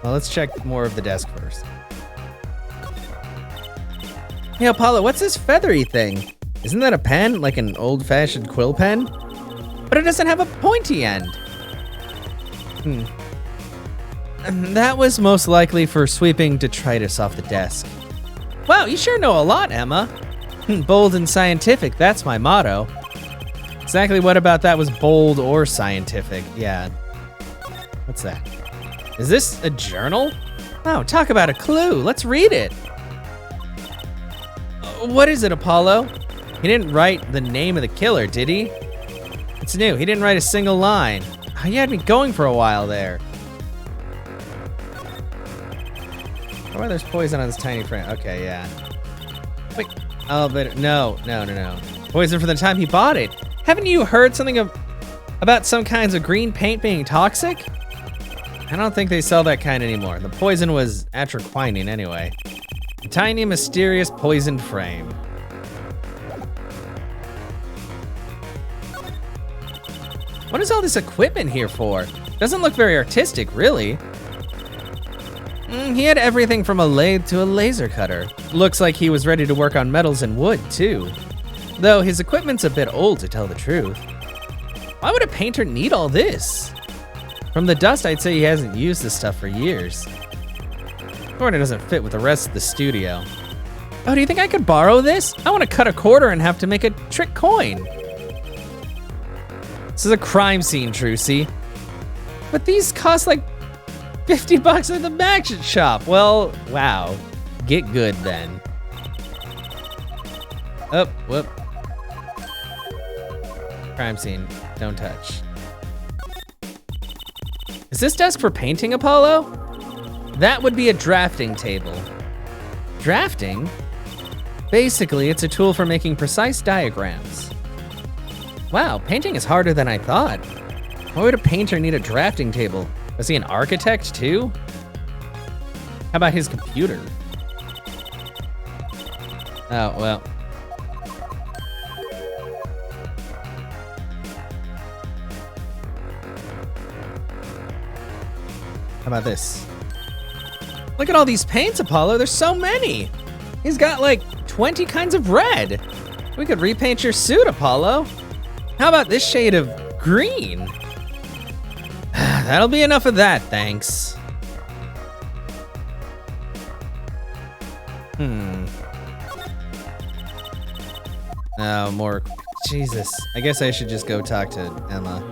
Well, let's check more of the desk first. Hey, Apollo, what's this feathery thing? Isn't that a pen, like an old-fashioned quill pen? But it doesn't have a pointy end. That was most likely for sweeping detritus off the desk. Wow, you sure know a lot, Emma. Bold and scientific, that's my motto. Exactly what about that was bold or scientific? Yeah. What's that? Is this a journal? Oh, talk about a clue. Let's read it. What is it, Apollo? He didn't write the name of the killer, did he? It's new. He didn't write a single line. Oh, you had me going for a while there. Oh, there's poison on this tiny frame. Okay, yeah. Wait, Oh, but no. Poison from the time he bought it. Haven't you heard something about some kinds of green paint being toxic? I don't think they sell that kind anymore. The poison was atroquinine anyway. A tiny, mysterious poisoned frame. What is all this equipment here for? Doesn't look very artistic, really. He had everything from a lathe to a laser cutter. Looks like he was ready to work on metals and wood, too. Though his equipment's a bit old, to tell the truth. Why would a painter need all this? From the dust, I'd say he hasn't used this stuff for years. Corner doesn't fit with the rest of the studio. Oh, do you think I could borrow this? I want to cut a quarter and have to make a trick coin. This is a crime scene, Trucy. But these cost like $50 at the magic shop. Well, wow. Get good then. Oh, whoop. Crime scene, don't touch. Is this desk for painting, Apollo? That would be a drafting table. Drafting? Basically, it's a tool for making precise diagrams. Wow, painting is harder than I thought. Why would a painter need a drafting table? Was he an architect too? How about his computer? Oh, well. How about this? Look at all these paints, Apollo. There's so many. He's got like 20 kinds of red. We could repaint your suit, Apollo. How about this shade of green? That'll be enough of that, thanks. Oh, more. Jesus. I guess I should just go talk to Emma.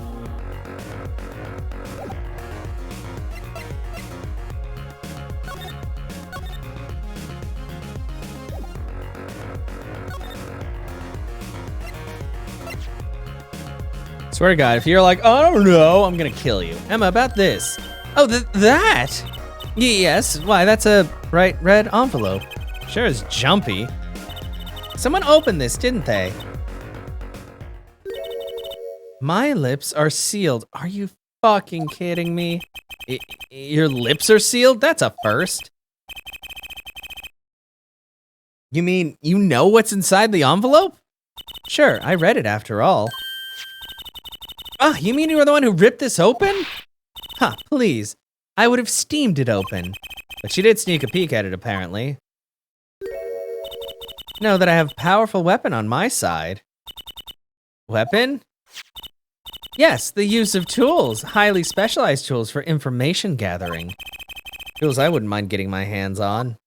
Swear to God, if you're like, oh, I don't know, I'm gonna kill you. Emma, about this. Oh, that? Yes, why, that's a bright red envelope. Sure is jumpy. Someone opened this, didn't they? My lips are sealed. Are you fucking kidding me? Your lips are sealed? That's a first. You mean you know what's inside the envelope? Sure, I read it after all. Ah, you mean you were the one who ripped this open? Huh, please. I would have steamed it open. But she did sneak a peek at it, apparently. Know that I have a powerful weapon on my side. Weapon? Yes, the use of tools. Highly specialized tools for information gathering. Tools I wouldn't mind getting my hands on.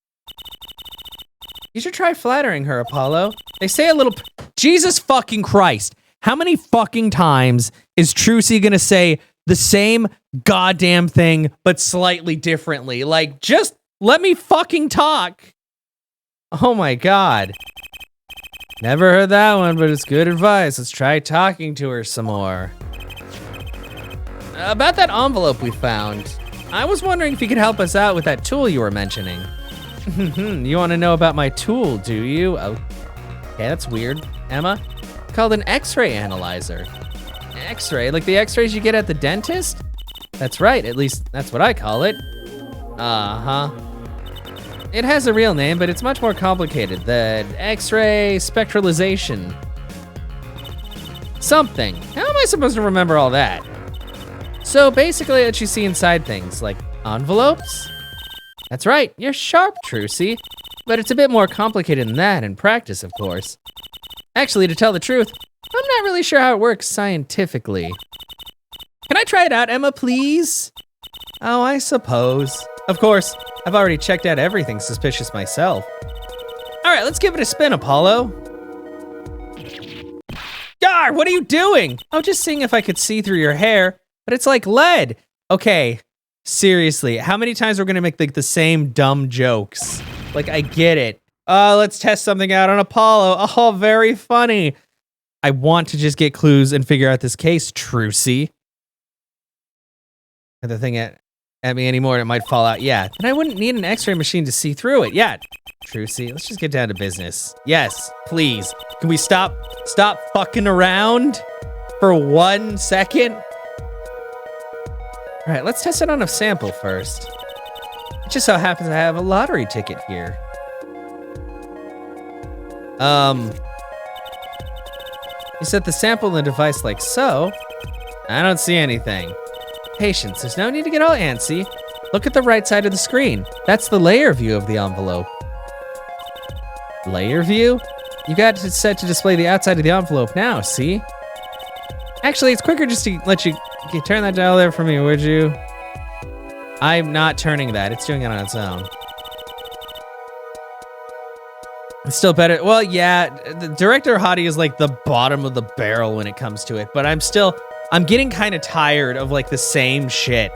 You should try flattering her, Apollo. They say a little... Jesus fucking Christ. How many fucking times is Trucy gonna say the same goddamn thing, but slightly differently? Like, just let me fucking talk. Oh my God. Never heard that one, but it's good advice. Let's try talking to her some more. About that envelope we found, I was wondering if you could help us out with that tool you were mentioning. You want to know about my tool, do you? Oh, okay, that's weird. Emma? Called an X-ray analyzer. X-ray? Like the X-rays you get at the dentist? That's right, at least that's what I call it. Uh-huh. It has a real name, but it's much more complicated. The X-ray spectralization. Something. How am I supposed to remember all that? So basically, it lets you see inside things, like envelopes? That's right, you're sharp, Trucy. But it's a bit more complicated than that in practice, of course. Actually, to tell the truth, I'm not really sure how it works scientifically. Can I try it out, Emma, please? Oh, I suppose. Of course, I've already checked out everything suspicious myself. All right, let's give it a spin, Apollo. Gar, what are you doing? Oh, just seeing if I could see through your hair, but it's like lead. Okay, seriously, how many times we're gonna make like the same dumb jokes? Like, I get it. Let's test something out on Apollo. Oh, very funny. I want to just get clues and figure out this case, Trucy. The thing at me anymore, and it might fall out. Yeah, then I wouldn't need an X-ray machine to see through it. Yeah, Trucy, let's just get down to business. Yes, please. Can we stop fucking around for 1 second? All right, let's test it on a sample first. It just so happens I have a lottery ticket here. You set the sample in the device like so. I don't see anything. Patience, there's no need to get all antsy. Look at the right side of the screen. That's the layer view of the envelope. Layer view? You got it set to display the outside of the envelope now, see? Actually, it's quicker just to let you turn that dial there for me, would you? I'm not turning that. It's doing it on its own. It's still better. Well, yeah, the Director Hottie is like the bottom of the barrel when it comes to it, but I'm getting kind of tired of like the same shit.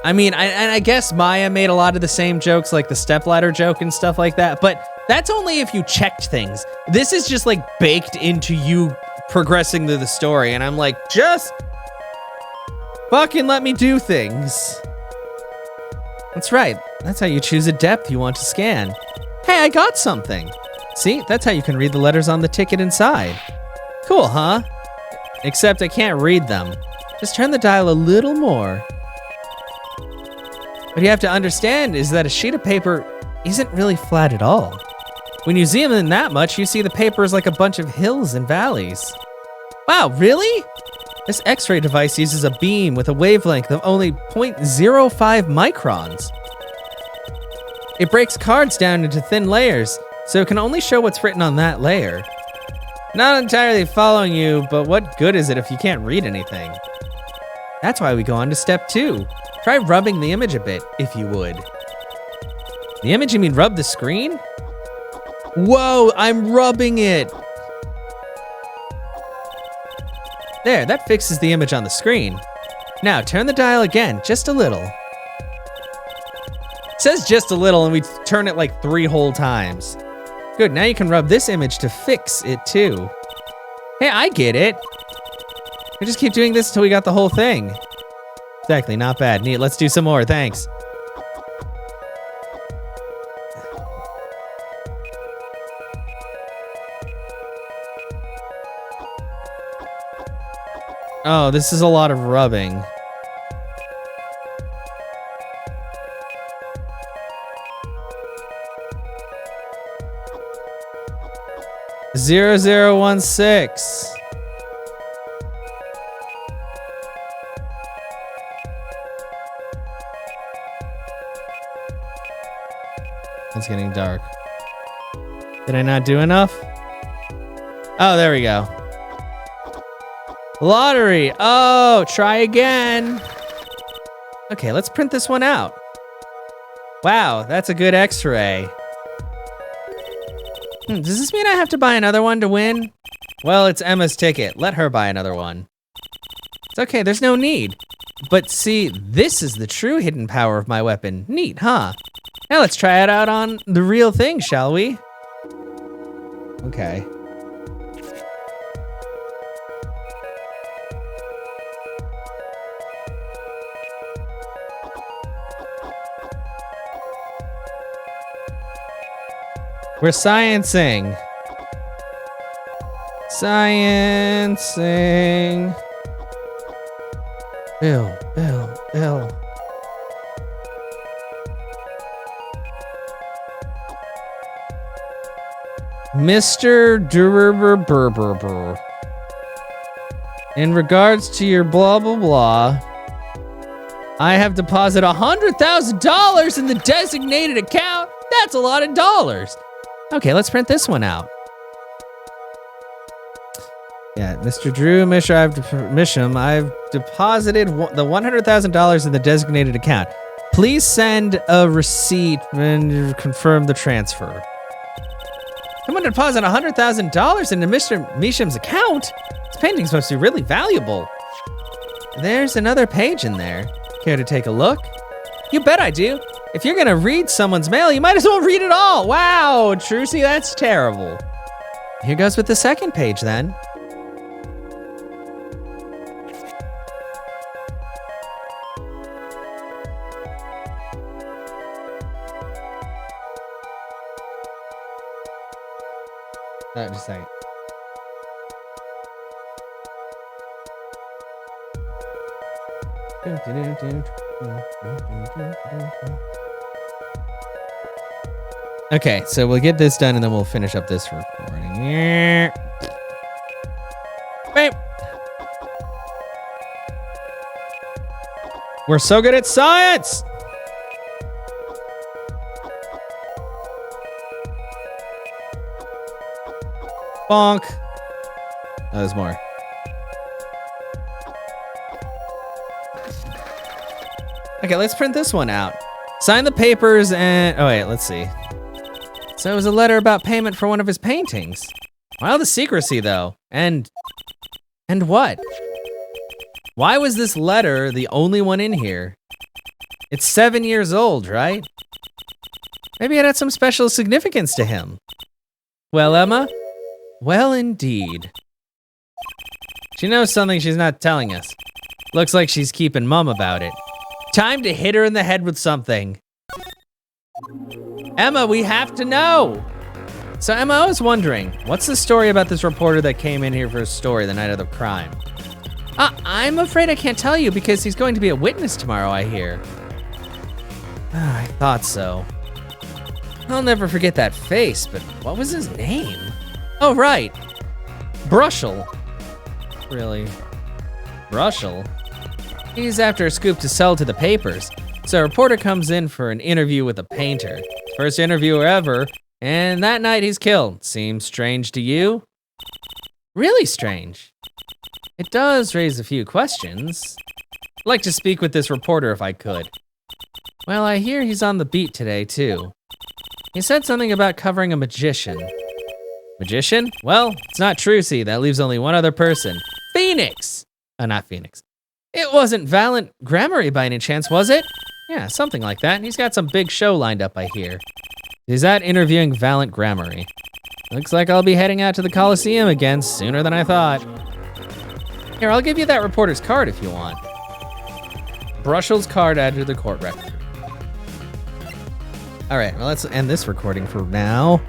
I mean, I guess Maya made a lot of the same jokes, like the stepladder joke and stuff like that, but that's only if you checked things. This is just like baked into you progressing through the story, and I'm like, just fucking let me do things. That's right. That's how you choose a depth you want to scan. Hey, I got something. See, that's how you can read the letters on the ticket inside. Cool, huh? Except I can't read them. Just turn the dial a little more. What you have to understand is that a sheet of paper isn't really flat at all. When you zoom in that much, you see the paper is like a bunch of hills and valleys. Wow, really? This X-ray device uses a beam with a wavelength of only 0.05 microns. It breaks cards down into thin layers, so it can only show what's written on that layer. Not entirely following you, but what good is it if you can't read anything? That's why we go on to step 2. Try rubbing the image a bit, if you would. The image, you mean rub the screen? Whoa, I'm rubbing it! There, that fixes the image on the screen. Now, turn the dial again, just a little. It says just a little, and we turn it like 3 whole times. Good, now you can rub this image to fix it too. Hey, I get it. We just keep doing this until we got the whole thing. Exactly, not bad. Neat, let's do some more, thanks. Oh, this is a lot of rubbing. Zero 0016. It's getting dark. Did I not do enough? Oh, there we go. Lottery. Oh, try again. Okay, let's print this one out. Wow, that's a good X-ray. Does this mean I have to buy another one to win? Well, it's Emma's ticket. Let her buy another one. It's okay, there's no need. But see, this is the true hidden power of my weapon. Neat, huh? Now let's try it out on the real thing, shall we? Okay. We're sciencing. Sciencing. Bill. Mr. Durber. In regards to your blah blah blah, I have deposited $100,000 in the designated account. That's a lot of dollars. Okay, let's print this one out. Yeah, Mr. Drew Misham, I've deposited the $100,000 in the designated account. Please send a receipt and confirm the transfer. I'm going to deposit $100,000 into Mr. Misham's account? This painting's supposed to be really valuable. There's another page in there. Care to take a look? You bet I do. If you're gonna read someone's mail, you might as well read it all. Wow, Trucy, that's terrible. Here goes with the second page then. Just a second. Okay, so we'll get this done and then we'll finish up this recording. Beep. We're so good at science! Bonk. Oh, there's more. Okay, let's print this one out. Sign the papers and... Oh, wait, let's see. So it was a letter about payment for one of his paintings. Why all the secrecy, though? And what? Why was this letter the only one in here? It's 7 years old, right? Maybe it had some special significance to him. Well, Emma? Well, indeed. She knows something she's not telling us. Looks like she's keeping mum about it. Time to hit her in the head with something. Emma, we have to know. So Emma, I was wondering, what's the story about this reporter that came in here for a story the night of the crime? I'm afraid I can't tell you because he's going to be a witness tomorrow, I hear. I thought so. I'll never forget that face, but what was his name? Oh, right. Brushel. Really? Brushel? He's after a scoop to sell to the papers. So a reporter comes in for an interview with a painter. First interviewer ever, and that night he's killed. Seems strange to you? Really strange. It does raise a few questions. I'd like to speak with this reporter if I could. Well, I hear he's on the beat today, too. He said something about covering a magician. Magician? Well, it's not true, see. That leaves only one other person. Phoenix! Not Phoenix. It wasn't Valiant Grammary by any chance, was it? Yeah, something like that. He's got some big show lined up, I hear. He's at interviewing Valiant Grammary. Looks like I'll be heading out to the Coliseum again sooner than I thought. Here, I'll give you that reporter's card if you want. Brushel's card added to the court record. All right, well, let's end this recording for now.